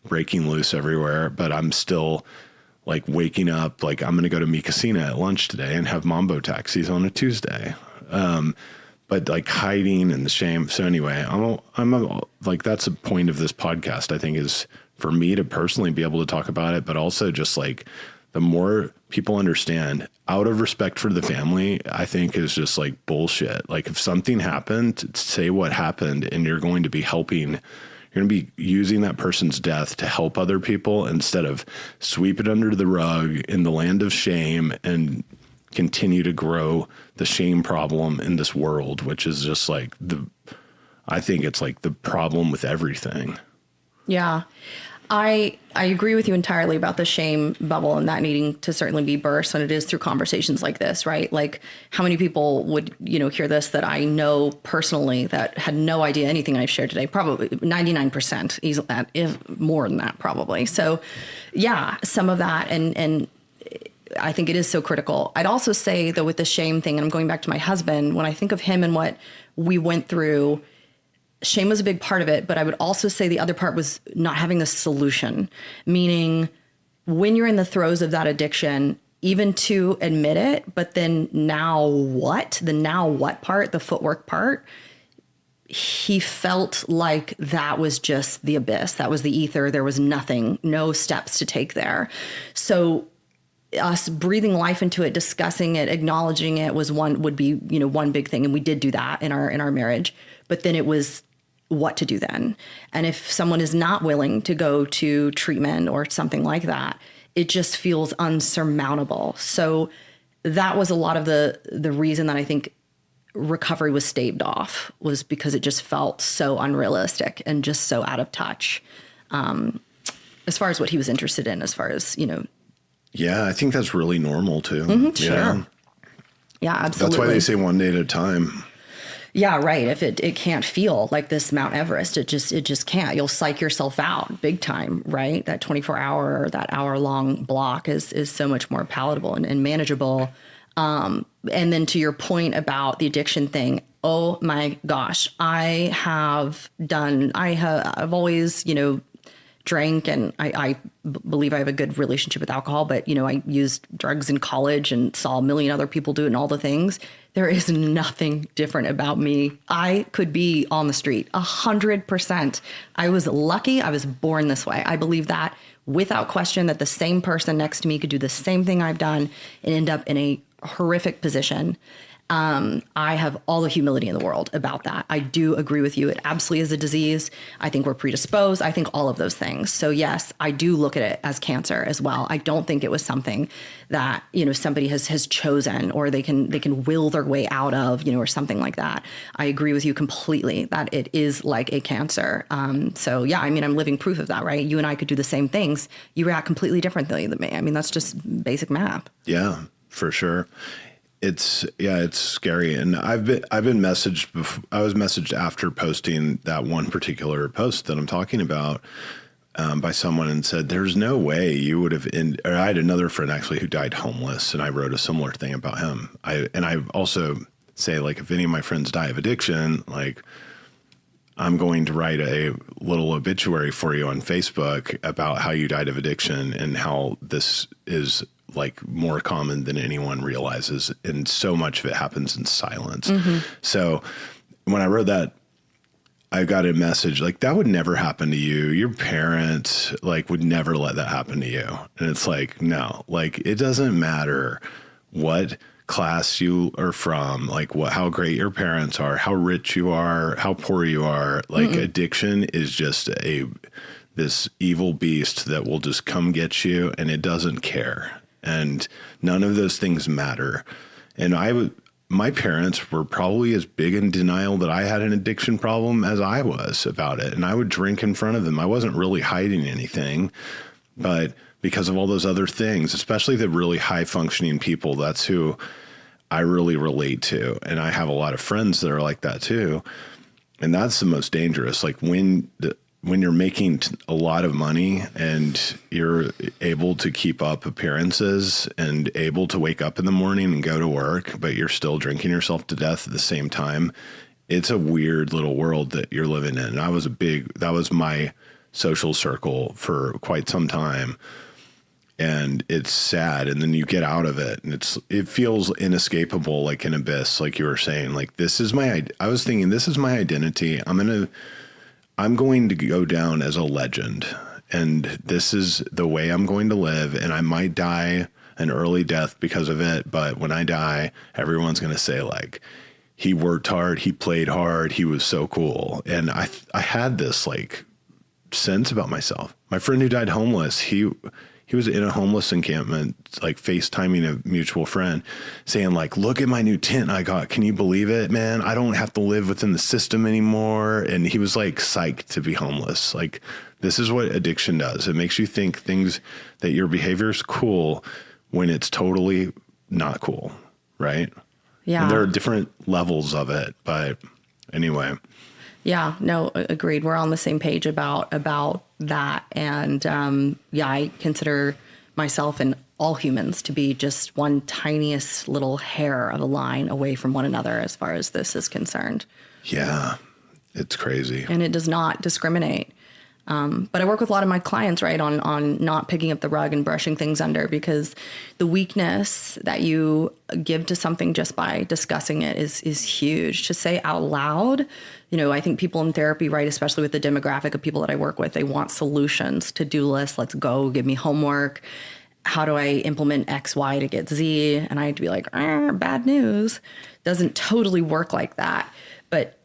S2: breaking loose everywhere, but I'm still like waking up, like I'm going to go to Mi Casina at lunch today and have Mambo taxis on a Tuesday. But like hiding and the shame. So anyway, I'm like, that's a point of this podcast, I think, is for me to personally be able to talk about it, but also just like the more people understand, out of respect for the family, I think is just like bullshit. Like if something happened, say what happened, and you're going to be helping You're going to be using that person's death to help other people instead of sweep it under the rug in the land of shame and continue to grow the shame problem in this world, which is just like I think it's like the problem with everything.
S3: Yeah. I agree with you entirely about the shame bubble and that needing to certainly be burst. And it is through conversations like this, right? Like how many people would, hear this that I know personally that had no idea anything I've shared today? Probably 99%, easily, if more than that, probably. So yeah, some of that. And I think it is so critical. I'd also say though, with the shame thing, and I'm going back to my husband, when I think of him and what we went through, shame was a big part of it, but I would also say the other part was not having a solution, meaning when you're in the throes of that addiction, even to admit it, but then now what? The now what part, the footwork part, he felt like that was just the abyss. That was the ether. There was nothing, no steps to take there. So us breathing life into it, discussing it, acknowledging it would be one big thing. And we did do that in our marriage, but then it was what to do then. And if someone is not willing to go to treatment or something like that, it just feels unsurmountable. So that was a lot of the reason that I think recovery was staved off, was because it just felt so unrealistic and just so out of touch. As far as what he was interested in, as far as,
S2: Yeah, I think that's really normal too.
S3: Mm-hmm, sure. Yeah, absolutely.
S2: That's why they say one day at a time.
S3: Yeah, right. If it can't feel like this Mount Everest, it just can't. You'll psych yourself out big time, right? That 24-hour or that hour-long block is so much more palatable and manageable. And then to your point about the addiction thing, oh my gosh, I've always, drank, and I believe I have a good relationship with alcohol, but I used drugs in college and saw a million other people do it and all the things. There is nothing different about me. I could be on the street 100%. I was lucky. I was born this way. I believe that without question, that the same person next to me could do the same thing I've done and end up in a horrific position. I have all the humility in the world about that. I do agree with you. It absolutely is a disease. I think we're predisposed. I think all of those things. So yes, I do look at it as cancer as well. I don't think it was something that, somebody has chosen or they can will their way out of, or something like that. I agree with you completely that it is like a cancer. So yeah, I'm living proof of that, right? You and I could do the same things. You react completely differently than me. That's just basic math.
S2: Yeah, for sure. It's scary. And I've been messaged before. I was messaged after posting that one particular post that I'm talking about by someone and said, there's no way you would have, or I had another friend actually who died homeless, and I wrote a similar thing about him. I also say, like, if any of my friends die of addiction, like, I'm going to write a little obituary for you on Facebook about how you died of addiction and how this is like more common than anyone realizes. And so much of it happens in silence. Mm-hmm. So when I wrote that, I got a message like, that would never happen to you. Your parents would never let that happen to you. And it's like, no, it doesn't matter what class you are from, how great your parents are, how rich you are, how poor you are. Addiction is just this evil beast that will just come get you, and it doesn't care. And none of those things matter. And my parents were probably as big in denial that I had an addiction problem as I was about it. And I would drink in front of them. I wasn't really hiding anything, but because of all those other things, especially the really high functioning people, that's who I really relate to. And I have a lot of friends that are like that too. And that's the most dangerous. When you're making a lot of money and you're able to keep up appearances and able to wake up in the morning and go to work, but you're still drinking yourself to death at the same time, it's a weird little world that you're living in. And that was my social circle for quite some time. And it's sad. And then you get out of it and it feels inescapable, like an abyss, like you were saying. I was thinking, this is my identity. I'm going to go down as a legend, and this is the way I'm going to live, and I might die an early death because of it, but when I die, everyone's going to say, he worked hard, he played hard, he was so cool. And I had this, sense about myself. My friend who died homeless, he was in a homeless encampment, like FaceTiming a mutual friend saying like, look at my new tent I got. Can you believe it, man? I don't have to live within the system anymore. And he was like psyched to be homeless. Like, this is what addiction does. It makes you think things that your behavior is cool when it's totally not cool. Right.
S3: Yeah.
S2: And there are different levels of it, but anyway.
S3: Yeah, no, agreed. We're on the same page about that. And I consider myself and all humans to be just one tiniest little hair of a line away from one another as far as this is concerned.
S2: Yeah, it's crazy.
S3: And it does not discriminate. But I work with a lot of my clients, right, on not picking up the rug and brushing things under, because the weakness that you give to something just by discussing it is huge. To say out loud, I think people in therapy, right, especially with the demographic of people that I work with, they want solutions, to-do lists. Let's go, give me homework. How do I implement X, Y to get Z? And I have to be like, bad news. Doesn't totally work like that. But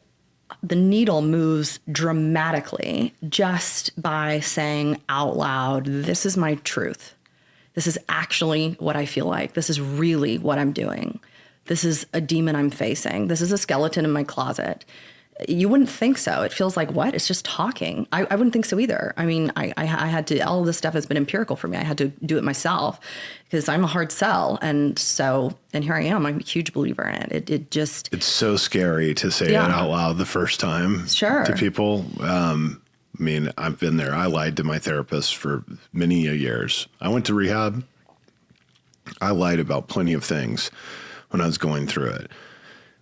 S3: the needle moves dramatically just by saying out loud, this is my truth. This is actually what I feel like. This is really what I'm doing. This is a demon I'm facing. This is a skeleton in my closet. You wouldn't think so. It feels like, what? It's just talking. I wouldn't think so either. I mean, I had to, all of this stuff has been empirical for me. I had to do it myself because I'm a hard sell. And here I am. I'm a huge believer in it. It's
S2: so scary to say it out loud the first time to people. I mean, I've been there. I lied to my therapist for many years. I went to rehab. I lied about plenty of things when I was going through it.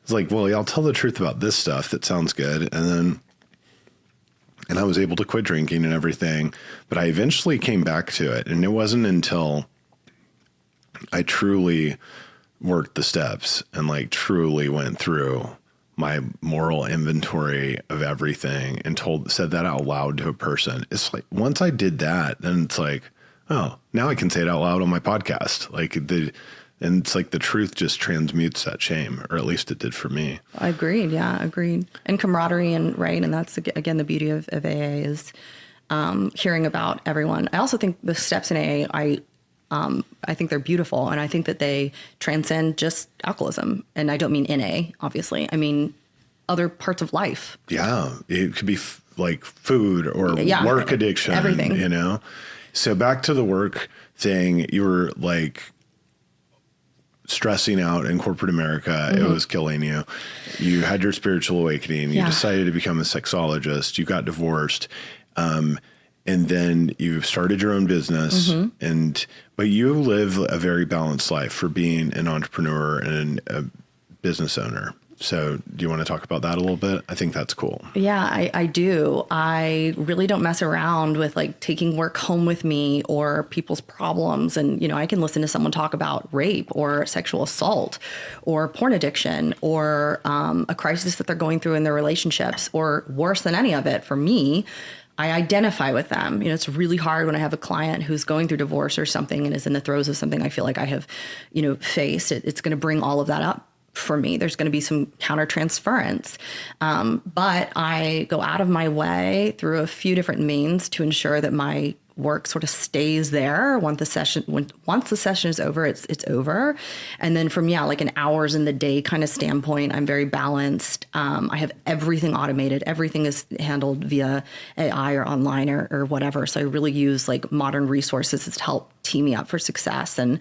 S2: It's like, well, I'll tell the truth about this stuff that sounds good. And I was able to quit drinking and everything, but I eventually came back to it. And it wasn't until I truly worked the steps and like truly went through my moral inventory of everything and said that out loud to a person. It's like, once I did that, then it's like, oh, now I can say it out loud on my podcast. And it's like the truth just transmutes that shame, or at least it did for me.
S3: Agreed. Yeah, agreed. And camaraderie, and that's, again, the beauty of AA is hearing about everyone. I also think the steps in AA, I think they're beautiful, and I think that they transcend just alcoholism. And I don't mean in AA, obviously. I mean other parts of life. Yeah,
S2: it could be like food or work addiction.
S3: Everything.
S2: So back to the work thing, you were like stressing out in corporate America. Mm-hmm. It was killing you. You had your spiritual awakening. You decided to become a sexologist. You got divorced. And then you started your own business. Mm-hmm. But you live a very balanced life for being an entrepreneur and a business owner. So do you want to talk about that a little bit? I think that's cool.
S3: Yeah, I do. I really don't mess around with like taking work home with me or people's problems. And, I can listen to someone talk about rape or sexual assault or porn addiction or a crisis that they're going through in their relationships, or worse than any of it for me, I identify with them. It's really hard when I have a client who's going through divorce or something and is in the throes of something I feel like I have, faced. It's going to bring all of that up for me. There's going to be some countertransference. But I go out of my way through a few different means to ensure that my work sort of stays there. Once the session is over, it's over. And then from, like an hours in the day kind of standpoint, I'm very balanced. I have everything automated. Everything is handled via AI or online or whatever. So I really use like modern resources to help tee me up for success. And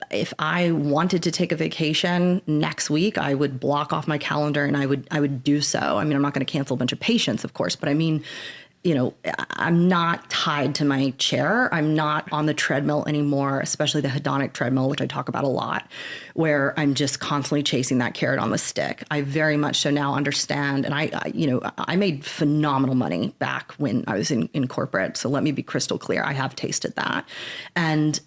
S3: if I wanted to take a vacation next week, I would block off my calendar and I would do so. I mean, I'm not going to cancel a bunch of patients, of course, but I mean, I'm not tied to my chair. I'm not on the treadmill anymore, especially the hedonic treadmill, which I talk about a lot, where I'm just constantly chasing that carrot on the stick. I very much so now understand. And I made phenomenal money back when I was in corporate. So let me be crystal clear. I have tasted that. And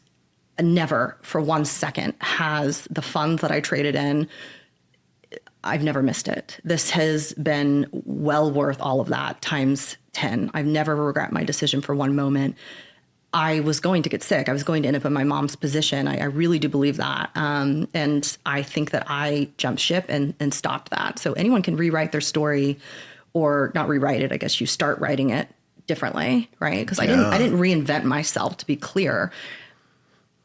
S3: never for 1 second has the funds that I traded in, I've never missed it. This has been well worth all of that times 10. I've never regret my decision for one moment. I was going to get sick. I was going to end up in my mom's position. I really do believe that. And I think that I jumped ship and stopped that. So anyone can rewrite their story, or not rewrite it. I guess you start writing it differently, right? Because I didn't reinvent myself, to be clear.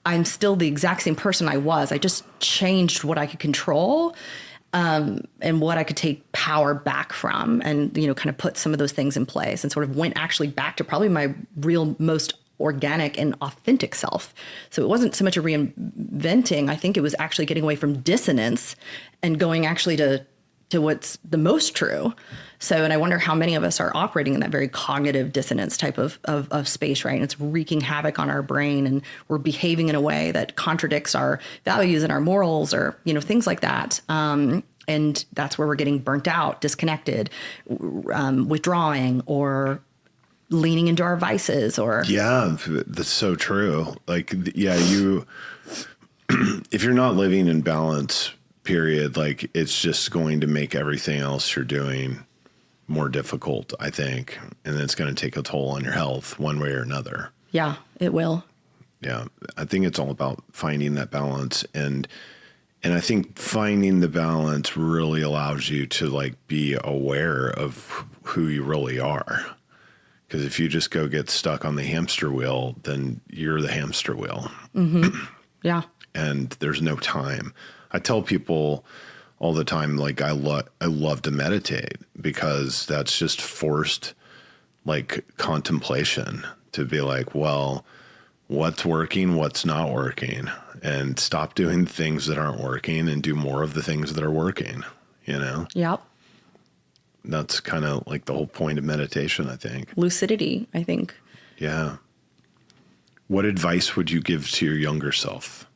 S3: I'm still the exact same person I was. I just changed what I could control, and what I could take power back from, and, you know, kind of put some of those things in place, and sort of went actually back to probably my real most organic and authentic self. So it wasn't so much a reinventing. I think it was actually getting away from dissonance and going actually to what's the most true. So, and I wonder how many of us are operating in that very cognitive dissonance type of space, right? And it's wreaking havoc on our brain, and we're behaving in a way that contradicts our values and our morals, or, you know, things like that. And that's where we're getting burnt out, disconnected, withdrawing, or leaning into our vices, or.
S2: Yeah, that's so true. Like, yeah, if you're not living in balance, period, like, it's just going to make everything else you're doing more difficult, I think. And it's going to take a toll on your health one way or another.
S3: Yeah, it will.
S2: Yeah. I think it's all about finding that balance. And I think finding the balance really allows you to, like, be aware of who you really are. Because if you just go get stuck on the hamster wheel, then you're the hamster wheel.
S3: Mm-hmm. Yeah.
S2: And there's no time. I tell people all the time, like, I love to meditate, because that's just forced, like, contemplation, to be like, well, what's working, what's not working, and stop doing things that aren't working and do more of the things that are working, you know?
S3: Yep.
S2: That's kind of like the whole point of meditation, I think.
S3: Lucidity, I think.
S2: Yeah. What advice would you give to your younger self?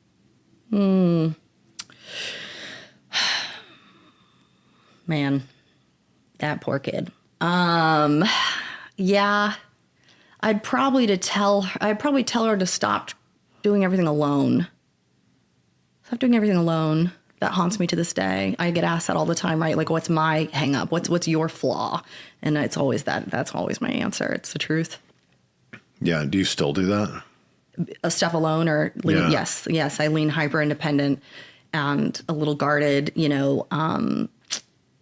S3: Man, that poor kid. Yeah, I'd probably tell her to stop doing everything alone. Stop doing everything alone. That haunts me to this day. I get asked that all the time, right? Like, what's my hang up? What's your flaw? And it's always that. That's always my answer. It's the truth.
S2: Yeah. Do you still do that?
S3: Stuff alone, or lean, yes. I lean hyper independent and a little guarded, you know,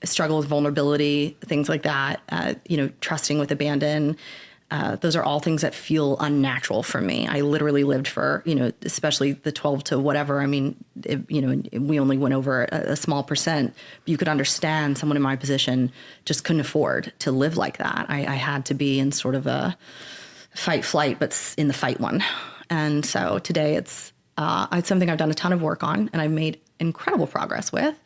S3: struggle with vulnerability, things like that, you know, trusting with abandon. Those are all things that feel unnatural for me. I literally lived for, you know, especially the 12 to whatever. I mean, you know, we only went over a small percent. But you could understand someone in my position just couldn't afford to live like that. I had to be in sort of a fight flight, but in the fight one. And so today it's something I've done a ton of work on, and I've made incredible progress with.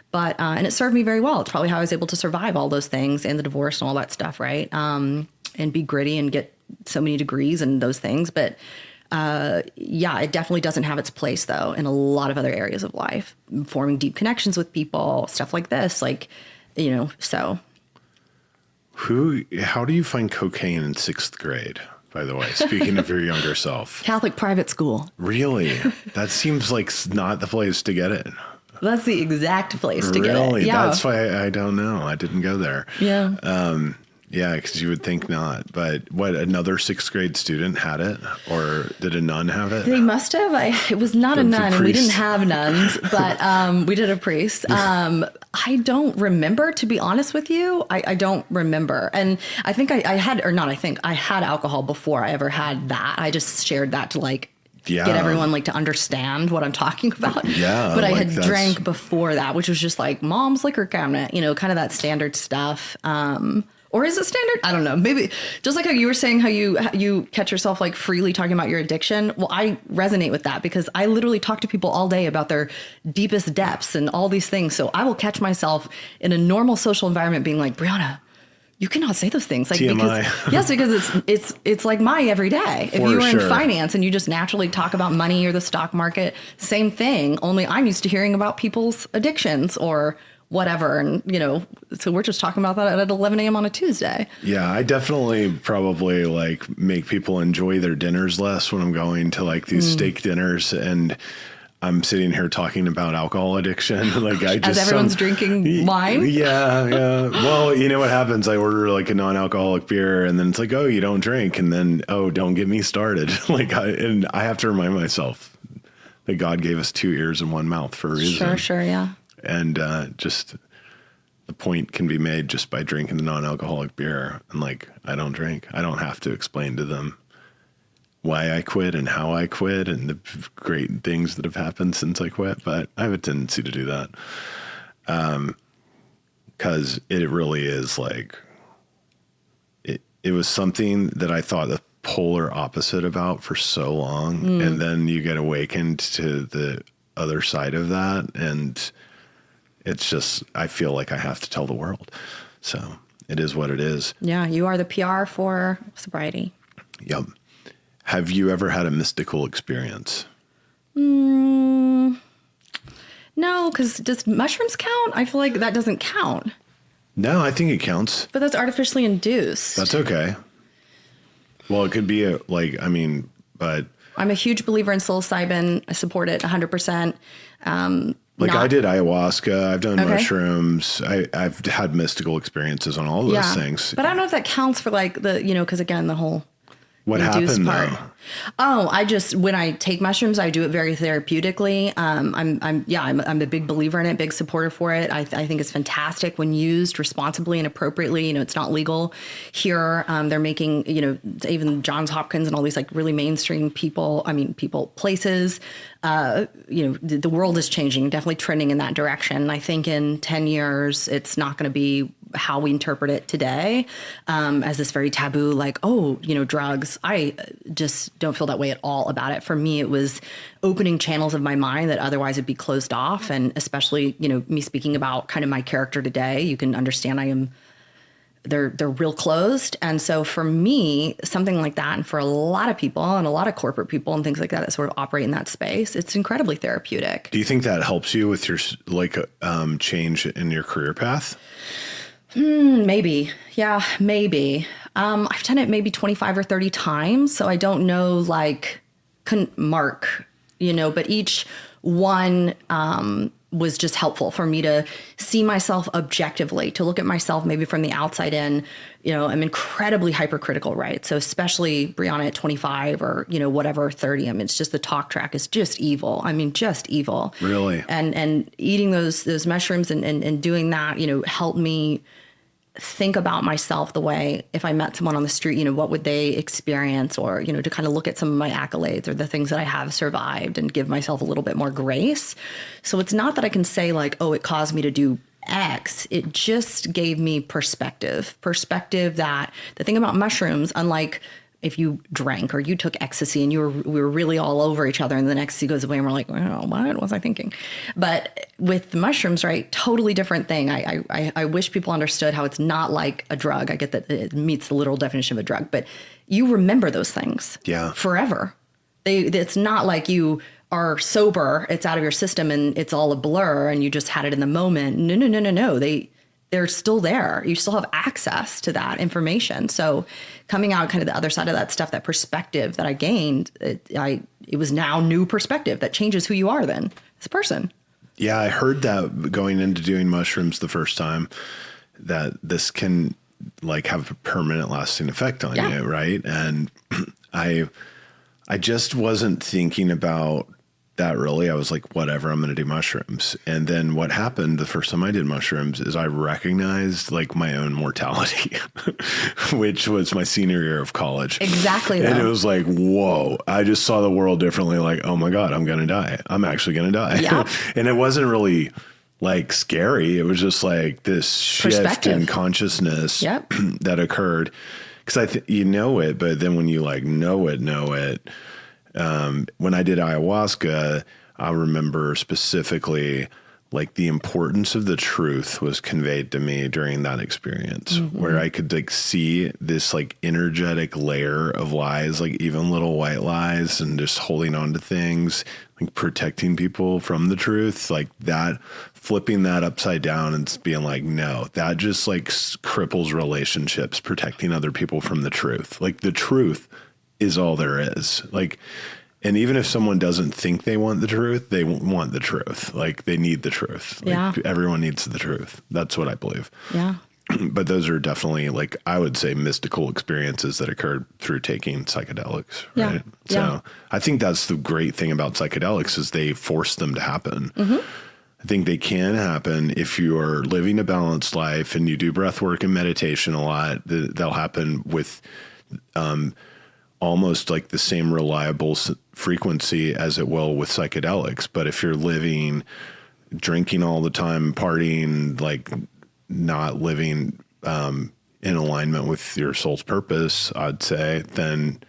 S3: But and it served me very well. It's probably how I was able to survive all those things and the divorce and all that stuff, right? And be gritty and get so many degrees and those things. But yeah, it definitely doesn't have its place, though, in a lot of other areas of life. Forming deep connections with people, stuff like this, like, you know, so.
S2: How do you find cocaine in 6th grade, by the way, speaking of your younger self?
S3: Catholic private school.
S2: Really? That seems like not the place to get it.
S3: That's the exact place to get it.
S2: Really?
S3: Yeah.
S2: That's why I don't know. I didn't go there.
S3: Yeah.
S2: Yeah, because you would think not. But what, another 6th grade student had it? Or did a nun have it?
S3: They must have. It was not a nun, and we didn't have nuns, but we did a priest. I don't remember, to be honest with you. I don't remember. And I think I had alcohol before I ever had that. I just shared that to, like, get everyone, like, to understand what I'm talking about.
S2: Yeah.
S3: But I had drank before that, which was just like mom's liquor cabinet, you know, kind of that standard stuff. Or is it standard? I don't know. Maybe just like how you were saying, how you catch yourself, like, freely talking about your addiction. Well, I resonate with that, because I literally talk to people all day about their deepest depths and all these things. So I will catch myself in a normal social environment being like, Briana, you cannot say those things. Like,
S2: TMI.
S3: Because it's like my everyday. If you were in finance and you just naturally talk about money or the stock market, same thing. Only I'm used to hearing about people's addictions or whatever. And, you know, so we're just talking about that at 11 a.m. on a Tuesday.
S2: Yeah, I definitely probably, like, make people enjoy their dinners less when I'm going to, like, these steak dinners, and I'm sitting here talking about alcohol addiction. Like,
S3: as everyone's drinking wine.
S2: Yeah. Well, you know what happens? I order, like, a non-alcoholic beer, and then it's like, oh, you don't drink, and then, oh, don't get me started. Like, I have to remind myself that God gave us 2 ears and 1 mouth for a reason.
S3: Sure, yeah.
S2: And just the point can be made just by drinking a non-alcoholic beer. And like, I don't drink. I don't have to explain to them why I quit and how I quit and the great things that have happened since I quit. But I have a tendency to do that. 'Cause it really is like, it was something that I thought the polar opposite about for so long. And then you get awakened to the other side of that. And it's just, I feel like I have to tell the world. So it is what it is.
S3: Yeah. You are the PR for sobriety.
S2: Yep. Have you ever had a mystical experience?
S3: No, because does mushrooms count? I feel like that doesn't count.
S2: No, I think it counts.
S3: But that's artificially induced.
S2: That's okay. Well, it could be but
S3: I'm a huge believer in psilocybin. I support it 100%.
S2: I did ayahuasca. I've done mushrooms. I've had mystical experiences on all those things.
S3: But I don't know if that counts for like because again, the whole
S2: what happened
S3: part.
S2: though?
S3: Oh, when I take mushrooms, I do it very therapeutically. I'm a big believer in it, big supporter for it. I think it's fantastic when used responsibly and appropriately. It's not legal here. They're making, even Johns Hopkins and all these like really mainstream places. The world is changing, definitely trending in that direction. I think in 10 years, it's not going to be how we interpret it today as this very taboo, like, drugs. I just don't feel that way at all about it. For me, it was opening channels of my mind that otherwise would be closed off. And especially, me speaking about kind of my character today, you can understand they're real closed. And so for me, something like that, and for a lot of people and a lot of corporate people and things like that sort of operate in that space, it's incredibly therapeutic.
S2: Do you think that helps you with your change in your career path?
S3: Maybe. Yeah, maybe. I've done it maybe 25 or 30 times. So I don't know, couldn't mark, but each one was just helpful for me to see myself objectively, to look at myself maybe from the outside in. I'm incredibly hypercritical, right? So especially Briana at 25 or, whatever, 30, it's just the talk track is just evil. Just evil.
S2: Really?
S3: And eating those mushrooms and doing that, helped me think about myself the way if I met someone on the street, what would they experience, or, to kind of look at some of my accolades or the things that I have survived and give myself a little bit more grace. So it's not that I can say it caused me to do X. It just gave me perspective that the thing about mushrooms, unlike if you drank or you took ecstasy and we were really all over each other and the ecstasy goes away and we're like, what was I thinking? But with the mushrooms, right, totally different thing. I wish people understood how it's not like a drug. I get that it meets the literal definition of a drug, but you remember those things forever. It's not like you are sober, it's out of your system and it's all a blur and you just had it in the moment. No. They're still there. You still have access to that information. So coming out kind of the other side of that stuff, that perspective that I gained, it was now new perspective that changes who you are then as a person.
S2: Yeah, I heard that going into doing mushrooms the first time, that this can have a permanent lasting effect on you, right? And I just wasn't thinking about that really. I was like, whatever, I'm going to do mushrooms. And then what happened the first time I did mushrooms is I recognized my own mortality, which was my senior year of college.
S3: Exactly.
S2: And it was like, whoa, I just saw the world differently. Like, oh my God, I'm going to die. I'm actually going to die.
S3: Yep.
S2: And it wasn't really scary. It was just this shift in consciousness that occurred. Cause you know it, but then when you know it, when I did ayahuasca, I remember specifically the importance of the truth was conveyed to me during that experience, where I could see this energetic layer of lies, even little white lies, and just holding on to things, protecting people from the truth, that, flipping that upside down and being no, that just cripples relationships, protecting other people from the truth. The truth is all there is. And even if someone doesn't think they want the truth, they want the truth. They need the truth. Everyone needs the truth. That's what I believe.
S3: Yeah.
S2: But those are definitely I would say mystical experiences that occurred through taking psychedelics. Right. So I think that's the great thing about psychedelics is they force them to happen. I I think they can happen if you are living a balanced life and you do breath work and meditation a lot. They'll happen with almost like the same reliable frequency as it will with psychedelics. But if you're living, drinking all the time, partying, like not living in alignment with your soul's purpose, I'd say, then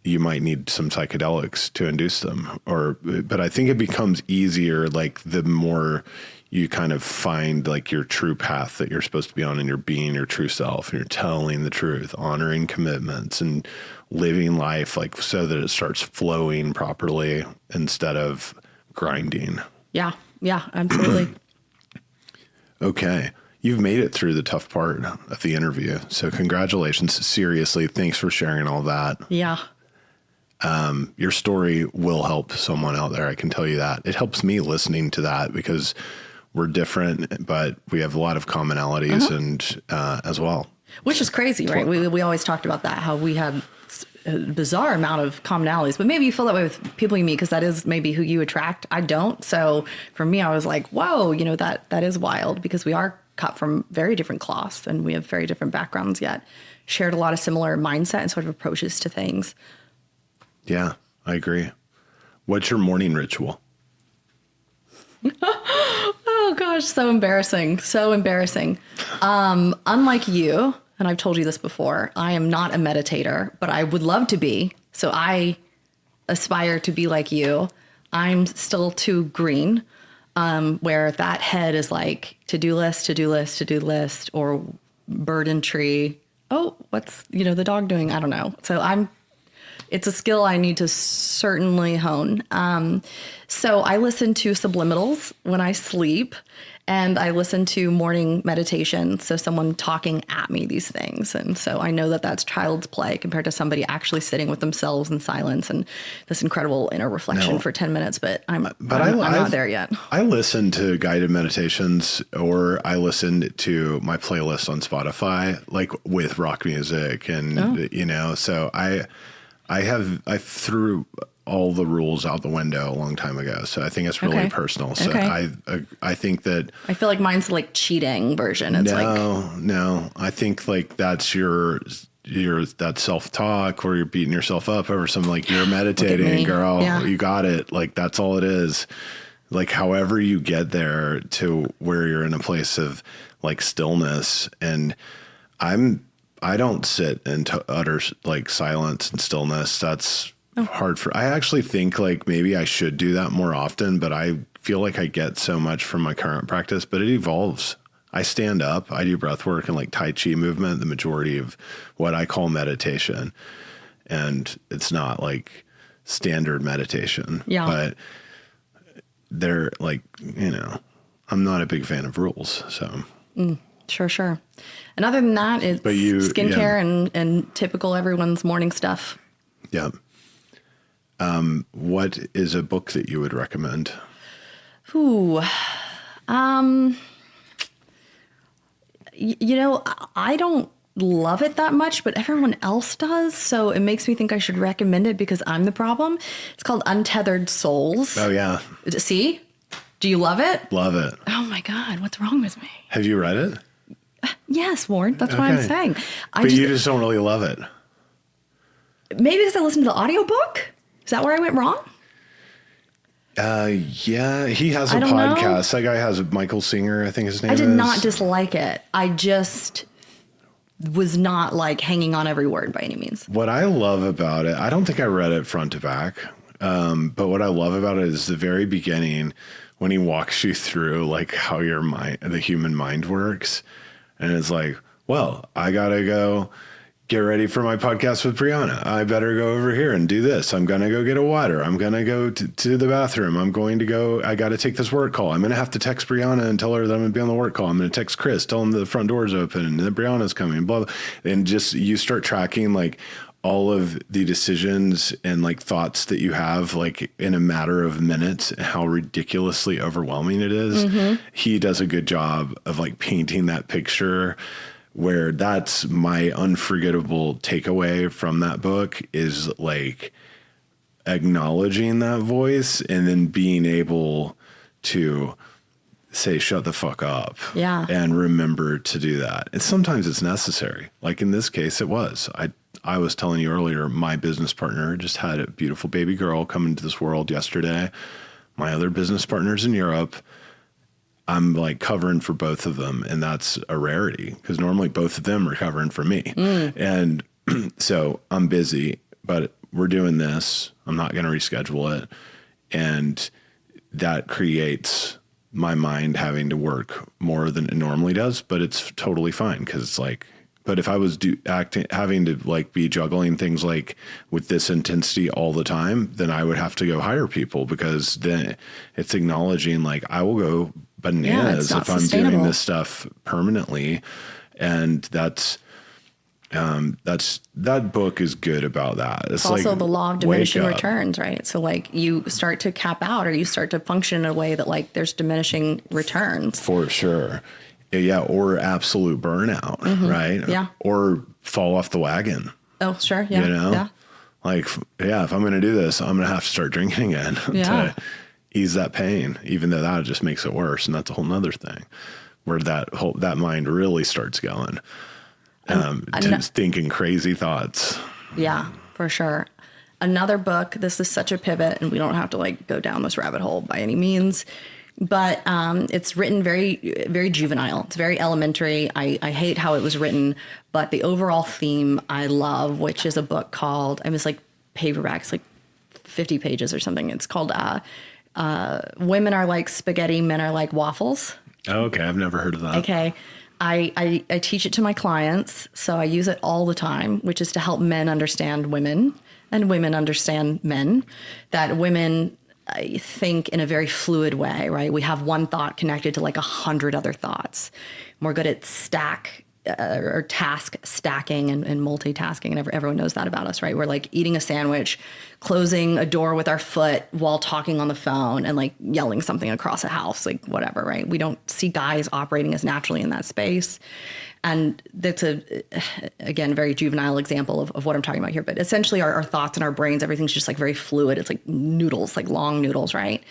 S2: you might need some psychedelics to induce them. But I think it becomes easier, like the more you kind of find like your true path that you're supposed to be on, and you're being your true self, and you're telling the truth, honoring commitments, and living life like so that it starts flowing properly instead of grinding.
S3: Yeah, absolutely.
S2: Okay. You've made it through the tough part of the interview. So congratulations. Seriously. Thanks for sharing all that.
S3: Yeah.
S2: Your story will help someone out there. I can tell you that. It helps me listening to that because we're different, but we have a lot of commonalities and as well.
S3: Which is crazy, right? We always talked about that, how we had a bizarre amount of commonalities, but maybe you feel that way with people you meet because that is maybe who you attract. I don't. So for me, I was like, whoa, that is wild because we are cut from very different cloths and we have very different backgrounds, yet shared a lot of similar mindset and sort of approaches to things.
S2: Yeah, I agree. What's your morning ritual?
S3: Oh gosh, so embarrassing. So embarrassing. Unlike you, and I've told you this before, I am not a meditator, but I would love to be. So I aspire to be like you. I'm still too green, where that head is like to-do list, or burden tree. Oh, what's, the dog doing? I don't know. So it's a skill I need to certainly hone. So I listen to subliminals when I sleep, and I listen to morning meditation. So someone talking at me these things. And so I know that that's child's play compared to somebody actually sitting with themselves in silence and this incredible inner reflection for 10 minutes. But I'm not there yet.
S2: I listen to guided meditations, or I listen to my playlist on Spotify, like with rock music and, so I threw all the rules out the window a long time ago. So I think it's really personal. So I think that
S3: I feel like mine's like cheating version. It's
S2: no. I think like that's your that self-talk, or you're beating yourself up over something, like you're meditating, girl. Yeah. You got it. Like that's all it is. Like however you get there to where you're in a place of like stillness, and I don't sit in utter like silence and stillness. That's hard I actually think like maybe I should do that more often, but I feel like I get so much from my current practice, but it evolves. I stand up, I do breath work and like Tai Chi movement, the majority of what I call meditation. And it's not like standard meditation, but they're like, I'm not a big fan of rules. So
S3: Sure. And other than that, it's skincare and typical everyone's morning stuff.
S2: Yeah. What is a book that you would recommend?
S3: Ooh. I don't love it that much, but everyone else does. So it makes me think I should recommend it because I'm the problem. It's called Untethered Souls.
S2: Oh, yeah.
S3: See? Do you love it?
S2: Love it.
S3: Oh, my God. What's wrong with me?
S2: Have you read it?
S3: Yes, Ward. That's what I'm saying.
S2: You just don't really love it.
S3: Maybe because I listened to the audiobook? Is that where I went wrong?
S2: Yeah, he has a podcast. That guy has Michael Singer, I think his name is.
S3: I did not dislike it. I just was not like hanging on every word by any means.
S2: What I love about it, I don't think I read it front to back, but what I love about it is the very beginning when he walks you through like how the human mind works. And it's like, well, I got to go get ready for my podcast with Briana. I better go over here and do this. I'm going to go get a water. I'm going to go to the bathroom. I got to take this work call. I'm going to have to text Briana and tell her that I'm going to be on the work call. I'm going to text Chris, tell him the front door's open and that Briana's coming, blah, blah. And just, you start tracking like all of the decisions and like thoughts that you have like in a matter of minutes, how ridiculously overwhelming it is. Mm-hmm. He does a good job of like painting that picture, where that's my unforgettable takeaway from that book is like acknowledging that voice and then being able to say, shut the fuck up.
S3: Yeah.
S2: And remember to do that. And sometimes it's necessary. Like in this case, it was. I was telling you earlier, my business partner just had a beautiful baby girl come into this world yesterday. My other business partners in Europe, I'm like covering for both of them. And that's a rarity because normally both of them are covering for me. And so I'm busy, but we're doing this. I'm not going to reschedule it. And that creates my mind having to work more than it normally does, but it's totally fine because it's like, but if I was having to like be juggling things like with this intensity all the time, then I would have to go hire people because then it's acknowledging like I will go bananas if I'm doing this stuff permanently. And that book is good about that. It's also
S3: like the law of diminishing returns, right? So like you start to cap out or you start to function in a way that like there's diminishing returns.
S2: For sure. Yeah. Or absolute burnout, right?
S3: Yeah.
S2: Or fall off the wagon.
S3: Oh, sure. Yeah.
S2: You know?
S3: Yeah.
S2: Like, yeah, if I'm going to do this, I'm going to have to start drinking again to ease that pain, even though that just makes it worse. And that's a whole nother thing where that mind really starts going. Thinking crazy thoughts.
S3: Yeah, for sure. Another book, this is such a pivot and we don't have to like go down this rabbit hole by any means, but it's written very, very juvenile. It's very elementary. I hate how it was written, but the overall theme I love, which is a book called, I was like paperback, it's like 50 pages or something. It's called Women Are Like Spaghetti, Men Are Like Waffles.
S2: Oh, okay. I've never heard of that.
S3: Okay. I teach it to my clients, so I use it all the time, which is to help men understand women and women understand men, that women think in a very fluid way, right? We have one thought connected to like 100 other thoughts. We're good at task stacking and multitasking, and everyone knows that about us, right? We're like eating a sandwich, closing a door with our foot while talking on the phone and like yelling something across a house, like whatever, right? We don't see guys operating as naturally in that space. And that's again, very juvenile example of what I'm talking about here. But essentially our thoughts and our brains, everything's just like very fluid. It's like noodles, like long noodles, right?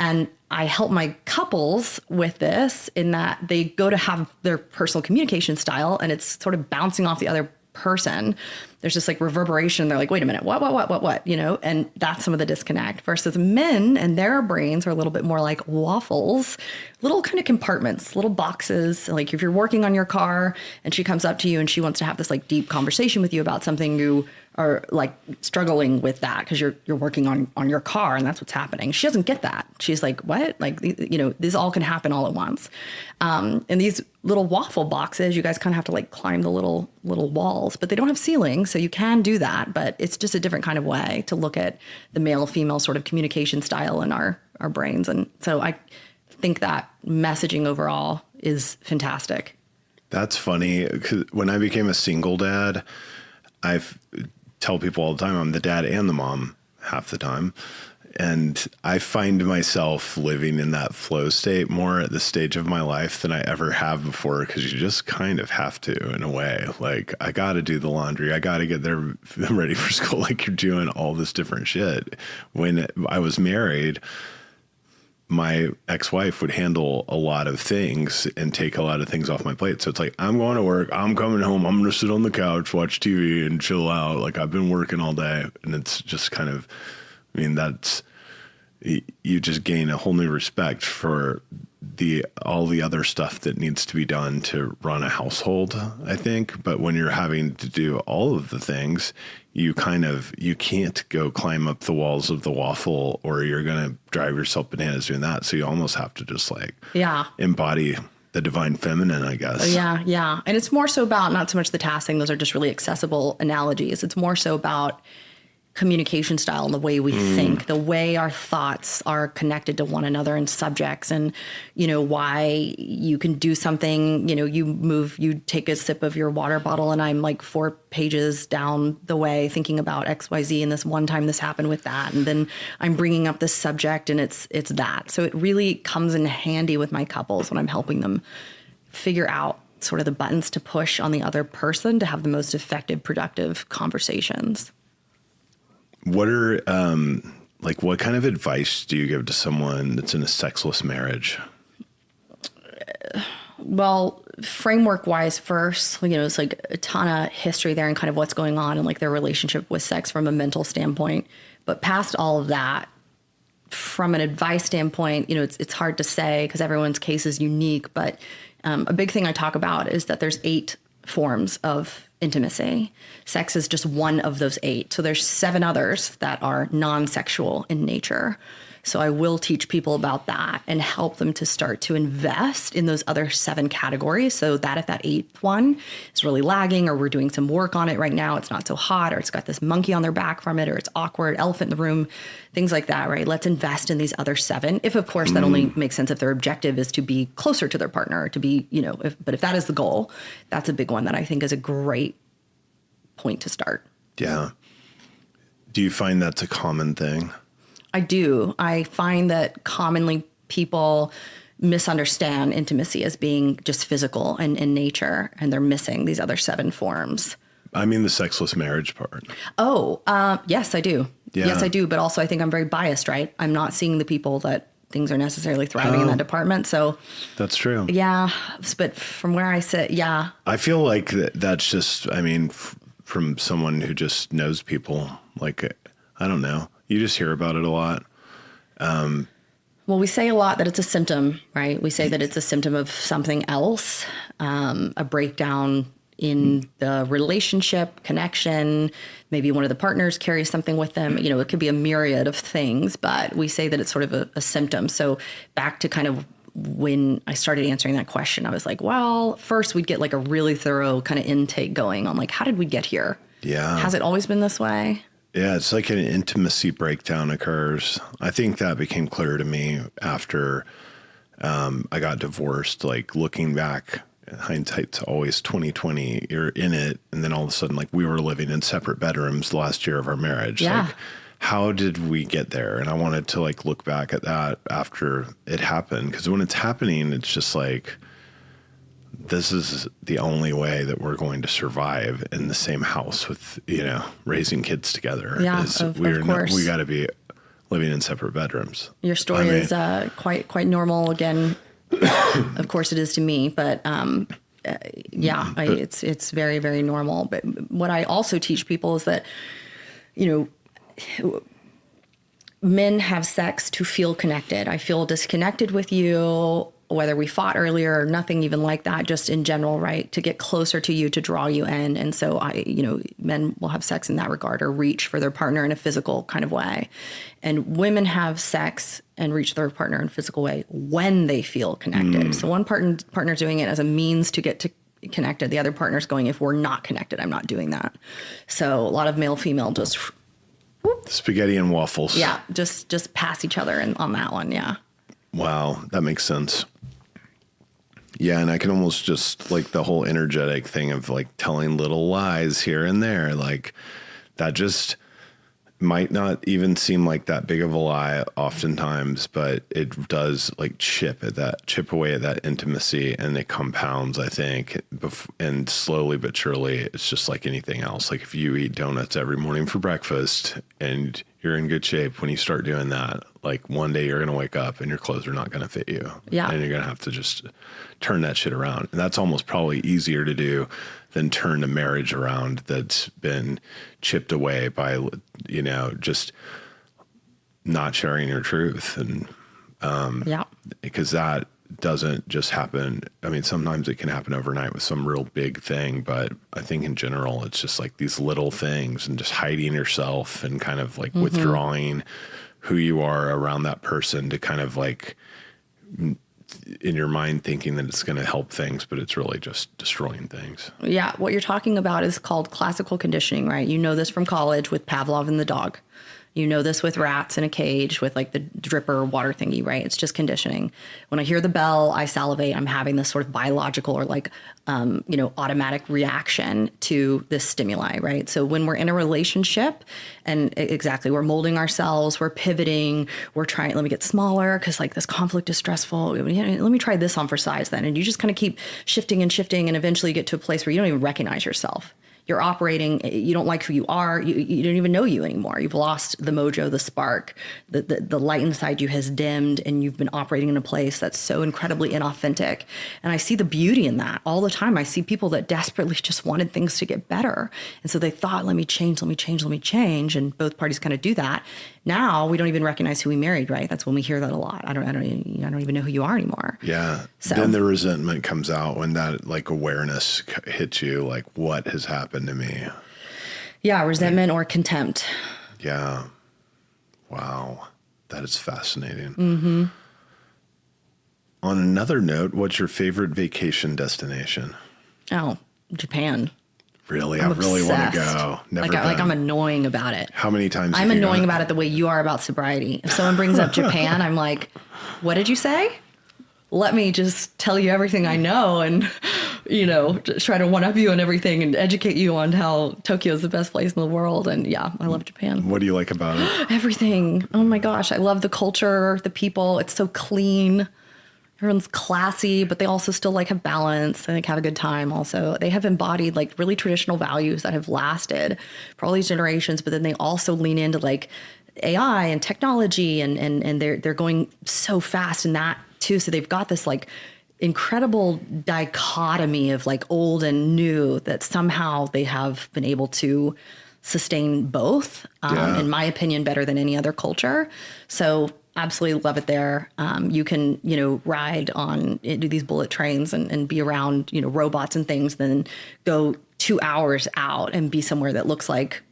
S3: And I help my couples with this in that they go to have their personal communication style and it's sort of bouncing off the other person. There's just like reverberation. They're like, wait a minute, what, you know, and that's some of the disconnect versus men and their brains are a little bit more like waffles, little kind of compartments, little boxes. Like if you're working on your car and she comes up to you and she wants to have this like deep conversation with you about something you are like struggling with that because you're working on your car and that's what's happening. She doesn't get that. She's like, what? Like, you know, this all can happen all at once. And these little waffle boxes, you guys kind of have to like climb the little walls, but they don't have ceilings. So you can do that, but it's just a different kind of way to look at the male female sort of communication style in our brains. And so I think that messaging overall is fantastic.
S2: That's funny. 'Cause when I became a single dad, tell people all the time I'm the dad and the mom half the time. And I find myself living in that flow state more at this stage of my life than I ever have before, because you just kind of have to, in a way. Like, I got to do the laundry. I got to get them ready for school. Like, you're doing all this different shit. When I was married, my ex-wife would handle a lot of things and take a lot of things off my plate. So it's like, I'm going to work, I'm coming home, I'm going to sit on the couch, watch TV and chill out. Like, I've been working all day. And it's just kind of, I mean, you just gain a whole new respect for all the other stuff that needs to be done to run a household, I think. But when you're having to do all of the things, you can't go climb up the walls of the waffle, or you're going to drive yourself bananas doing that. So you almost have to just embody the divine feminine, I guess.
S3: Yeah. Yeah. And it's more so about not so much the tasking. Those are just really accessible analogies. It's more so about communication style and the way we think, the way our thoughts are connected to one another and subjects, and, you know, why you can do something, you know, you take a sip of your water bottle and I'm like 4 pages down the way thinking about XYZ, and this one time this happened with that. And then I'm bringing up this subject and it's that. So it really comes in handy with my couples when I'm helping them figure out sort of the buttons to push on the other person to have the most effective, productive conversations.
S2: What are, what kind of advice do you give to someone that's in a sexless marriage?
S3: Well, framework wise first, it's like a ton of history there and kind of what's going on and like their relationship with sex from a mental standpoint. But past all of that, from an advice standpoint, it's hard to say because everyone's case is unique. But a big thing I talk about is that there's 8 forms of intimacy. Sex is just one of those 8. So there's 7 others that are non-sexual in nature. So I will teach people about that and help them to start to invest in those other 7 categories so that if that 8th one is really lagging or we're doing some work on it right now, it's not so hot or it's got this monkey on their back from it or it's awkward, elephant in the room, things like that, right? Let's invest in these other 7. If, of course, that only makes sense if their objective is to be closer to their partner, to be, but if that is the goal, that's a big one that I think is a great point to start.
S2: Yeah. Do you find that's a common thing?
S3: I do. I find that commonly people misunderstand intimacy as being just physical and in nature, and they're missing these other 7 forms.
S2: I mean, the sexless marriage part.
S3: Oh, yes, I do.
S2: Yeah.
S3: Yes, I do. But also I think I'm very biased, right? I'm not seeing the people that things are necessarily thriving in that department. So
S2: that's true.
S3: Yeah. But from where I sit, yeah.
S2: I feel like that's just, from someone who just knows people, like, I don't know. You just hear about it a lot.
S3: Well, we say a lot that it's a symptom, right? We say that it's a symptom of something else, a breakdown in the relationship, connection. Maybe one of the partners carries something with them. It could be a myriad of things, but we say that it's sort of a symptom. So back to kind of when I started answering that question, I was like, well, first we'd get like a really thorough kind of intake going on like, how did we get here?
S2: Yeah.
S3: Has it always been this way?
S2: Yeah, it's like an intimacy breakdown occurs. I think that became clear to me after I got divorced. Like looking back, hindsight's always 2020. You're in it, and then all of a sudden, like we were living in separate bedrooms the last year of our marriage.
S3: Yeah.
S2: Like, how did we get there? And I wanted to like look back at that after it happened, because when it's happening, it's just like, this is the only way that we're going to survive in the same house with, raising kids together.
S3: Yeah, of course.
S2: We got to be living in separate bedrooms.
S3: Your story is quite normal. Again, of course it is to me, but it's very, very normal. But what I also teach people is that, men have sex to feel connected. I feel disconnected with you, whether we fought earlier or nothing even like that, just in general, right? To get closer to you, to draw you in. And so men will have sex in that regard or reach for their partner in a physical kind of way. And women have sex and reach their partner in a physical way when they feel connected. So one partner's doing it as a means to get to connected. The other partner's going, if we're not connected, I'm not doing that. So a lot of male, female just whoop.
S2: Spaghetti and waffles.
S3: Yeah. Just pass each other on that one. Yeah.
S2: Wow. That makes sense. Yeah, and I can almost just like the whole energetic thing of like telling little lies here and there, like that just might not even seem like that big of a lie oftentimes, but it does like chip away at that intimacy, and it compounds, I think, and slowly but surely it's just like anything else. Like if you eat donuts every morning for breakfast and you're in good shape, when you start doing that, like one day you're going to wake up and your clothes are not going to fit you.
S3: Yeah.
S2: And you're going to have to just turn that shit around. And that's almost probably easier to do than turn a marriage around that's been chipped away by, just not sharing your truth. And, because that doesn't just happen. I mean, sometimes it can happen overnight with some real big thing, but I think in general, it's just like these little things and just hiding yourself and kind of like withdrawing who you are around that person to kind of like in your mind thinking that it's going to help things, but it's really just destroying things.
S3: Yeah. What you're talking about is called classical conditioning, right? You know this from college with Pavlov and the dog. You know this with rats in a cage with like the dripper water thingy, right? It's just conditioning. When I hear the bell, I salivate. I'm having this sort of biological or like, automatic reaction to this stimuli, right? So when we're in a relationship and exactly, we're molding ourselves, we're pivoting, we're trying, let me get smaller because like this conflict is stressful. Let me try this on for size then. And you just kind of keep shifting and shifting and eventually you get to a place where you don't even recognize yourself. you're operating, you don't like who you are, you don't even know you anymore. You've lost the mojo, the spark, the light inside you has dimmed, and you've been operating in a place that's so incredibly inauthentic. And I see the beauty in that all the time. I see people that desperately just wanted things to get better. And so they thought, let me change. And both parties kind of do that. Now we don't even recognize who we married, right? That's when we hear that a lot. I don't even know who you are anymore.
S2: Yeah.
S3: So
S2: then the resentment comes out when that like awareness hits you, like what has happened to me.
S3: yeah, resentment or contempt.
S2: Yeah. Wow. That is fascinating. On another note, what's your favorite vacation destination?
S3: Oh, Japan.
S2: Really?
S3: I'm
S2: I really want to
S3: obsessed.
S2: go. Never
S3: Like
S2: been.
S3: I'm annoying about it.
S2: How many times
S3: I'm
S2: have you
S3: annoying
S2: gone?
S3: about it the way you are about sobriety. If someone brings up Japan, I'm like, what did you say? Let me just tell you everything I know and, just try to one up you and everything and educate you on how Tokyo is the best place in the world. And yeah, I love Japan.
S2: What do you like about it?
S3: Everything. Oh my gosh. I love the culture, the people. It's so clean. Everyone's classy, but they also still like have balance and like have a good time. Also, they have embodied like really traditional values that have lasted for all these generations. But then they also lean into like AI and technology, and they're going so fast in that too. So they've got this like incredible dichotomy of like old and new that somehow they have been able to sustain both.
S2: Yeah.
S3: In my opinion, better than any other culture. So absolutely love it there. You can, ride on do these bullet trains and be around, robots and things, then go 2 hours out and be somewhere that looks like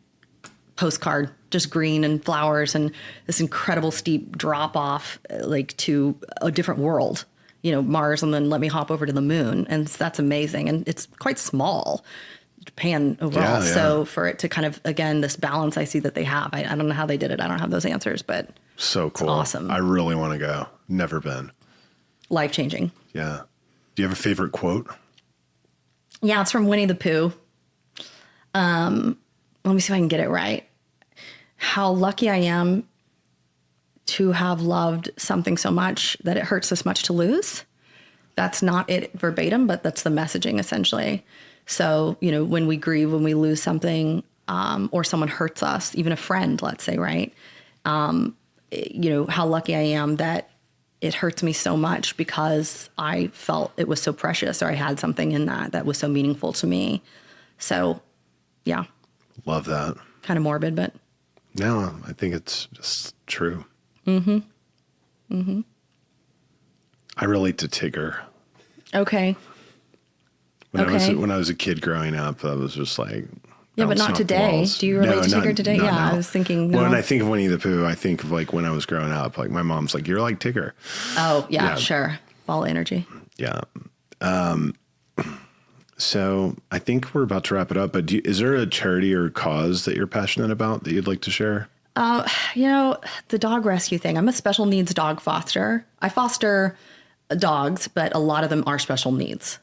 S3: postcard, just green and flowers and this incredible steep drop off, like to a different world, Mars, and then let me hop over to the moon. And that's amazing. And it's quite small, Japan overall.
S2: Yeah.
S3: So for it to kind of, again, this balance I see that they have, I don't know how they did it. I don't have those answers, but
S2: So cool.
S3: awesome.
S2: I really want to go. Never been.
S3: life-changing.
S2: Yeah. Do you have a favorite quote?
S3: Yeah, it's from Winnie the Pooh. Let me see if I can get it right. How lucky I am to have loved something so much that it hurts this much to lose. That's not it verbatim, but that's the messaging essentially. So, when we grieve, when we lose something, or someone hurts us, even a friend, let's say, right? How lucky I am that it hurts me so much because I felt it was so precious, or I had something in that was so meaningful to me. So, yeah,
S2: Love that.
S3: kind of morbid, but
S2: No, I think it's just true. I relate to Tigger.
S3: okay.
S2: When I was a kid growing up, I was just like,
S3: Yeah, but not
S2: bouncing off
S3: today.
S2: walls.
S3: Do you relate to
S2: not-
S3: Tigger today?
S2: not
S3: Yeah,
S2: now.
S3: I was thinking, no.
S2: When I think of Winnie the Pooh, I think of like when I was growing up. Like my mom's like, "You're like Tigger."
S3: Oh, yeah,
S2: Yeah.
S3: sure. Ball energy.
S2: Yeah. So I think we're about to wrap it up. But is there a charity or cause that you're passionate about that you'd like to share?
S3: The dog rescue thing. I'm a special needs dog foster. I foster dogs, but a lot of them are special needs.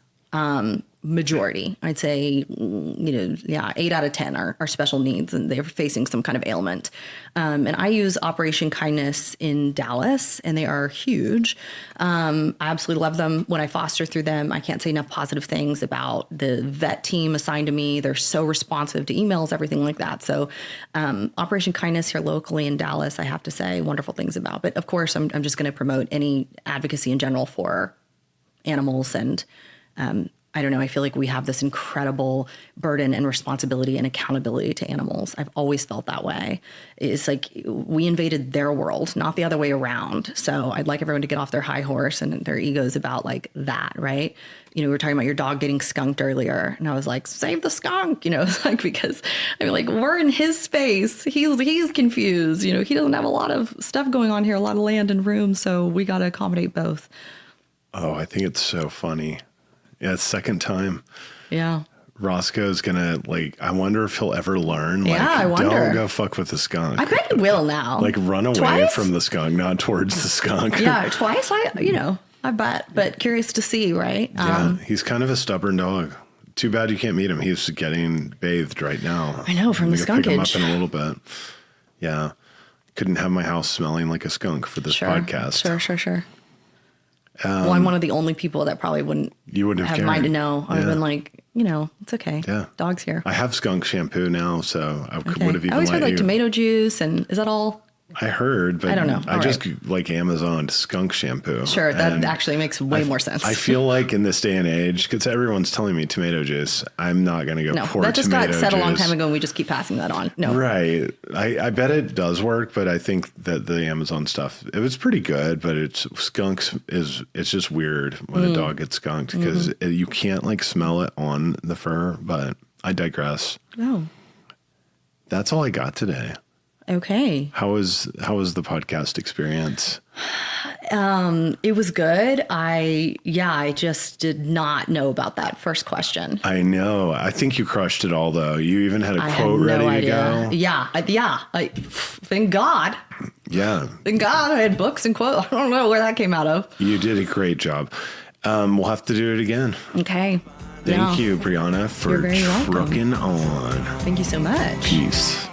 S3: Majority, I'd say, 8 out of 10 are special needs and they're facing some kind of ailment. And I use Operation Kindness in Dallas, and they are huge. I absolutely love them. When I foster through them, I can't say enough positive things about the vet team assigned to me. They're so responsive to emails, everything like that. So Operation Kindness here locally in Dallas, I have to say wonderful things about. But of course, I'm just going to promote any advocacy in general for animals. And I don't know, I feel like we have this incredible burden and responsibility and accountability to animals. I've always felt that way. It's like we invaded their world, not the other way around. So I'd like everyone to get off their high horse and their egos about like that, right? We were talking about your dog getting skunked earlier, and I was like, save the skunk, it's like, because I mean, like, we're in his space. He's confused. He doesn't have a lot of stuff going on here, a lot of land and room. So we got to accommodate both.
S2: Oh, I think it's so funny. Yeah, second time.
S3: Yeah.
S2: Roscoe's gonna I wonder if he'll ever learn.
S3: Yeah, I wonder.
S2: Don't go fuck with the skunk.
S3: I bet he will now.
S2: Run away
S3: Twice?
S2: from the skunk, not towards the skunk.
S3: Yeah, twice. I bet, but curious to see, right?
S2: Yeah, he's kind of a stubborn dog. Too bad you can't meet him. He's getting bathed right now.
S3: I know, from the
S2: I'm gonna pick him up
S3: skunkage.
S2: in a little bit. Yeah, couldn't have my house smelling like a skunk for this podcast.
S3: Sure. Well, I'm one of the only people that probably wouldn't
S2: You wouldn't have
S3: have mind to
S2: cared.
S3: know. I've
S2: Yeah.
S3: been like, it's okay.
S2: Yeah.
S3: Dog's here.
S2: I have skunk shampoo now, so I
S3: Okay.
S2: would have even
S3: I always heard
S2: let
S3: like
S2: you.
S3: tomato juice, and is that all?
S2: I heard, but
S3: I don't know.
S2: I
S3: All
S2: just like Amazon skunk shampoo.
S3: Sure, that
S2: And
S3: actually makes way more sense.
S2: I feel like in this day and age, because everyone's telling me tomato juice, I'm not going to go
S3: no,
S2: pour
S3: that just
S2: tomato
S3: got said a long
S2: juice.
S3: time ago, and we just keep passing that on. No,
S2: Right. I bet it does work, but I think that the Amazon stuff, it was pretty good, but it's just weird when a dog gets skunked because you can't like smell it on the fur, but I digress.
S3: Oh,
S2: That's all I got today.
S3: okay.
S2: How was the podcast experience?
S3: It was good. I just did not know about that first question.
S2: I know. I think you crushed it all though. You even had a
S3: I
S2: quote
S3: had no
S2: ready to
S3: idea.
S2: go.
S3: Yeah. Thank God.
S2: Yeah.
S3: Thank God I had books and quotes. I don't know where that came out of.
S2: You did a great job. We'll have to do it again.
S3: Okay.
S2: Thank you, Briana, for
S3: You're very welcome.
S2: trucking on.
S3: Thank you so much.
S2: Peace.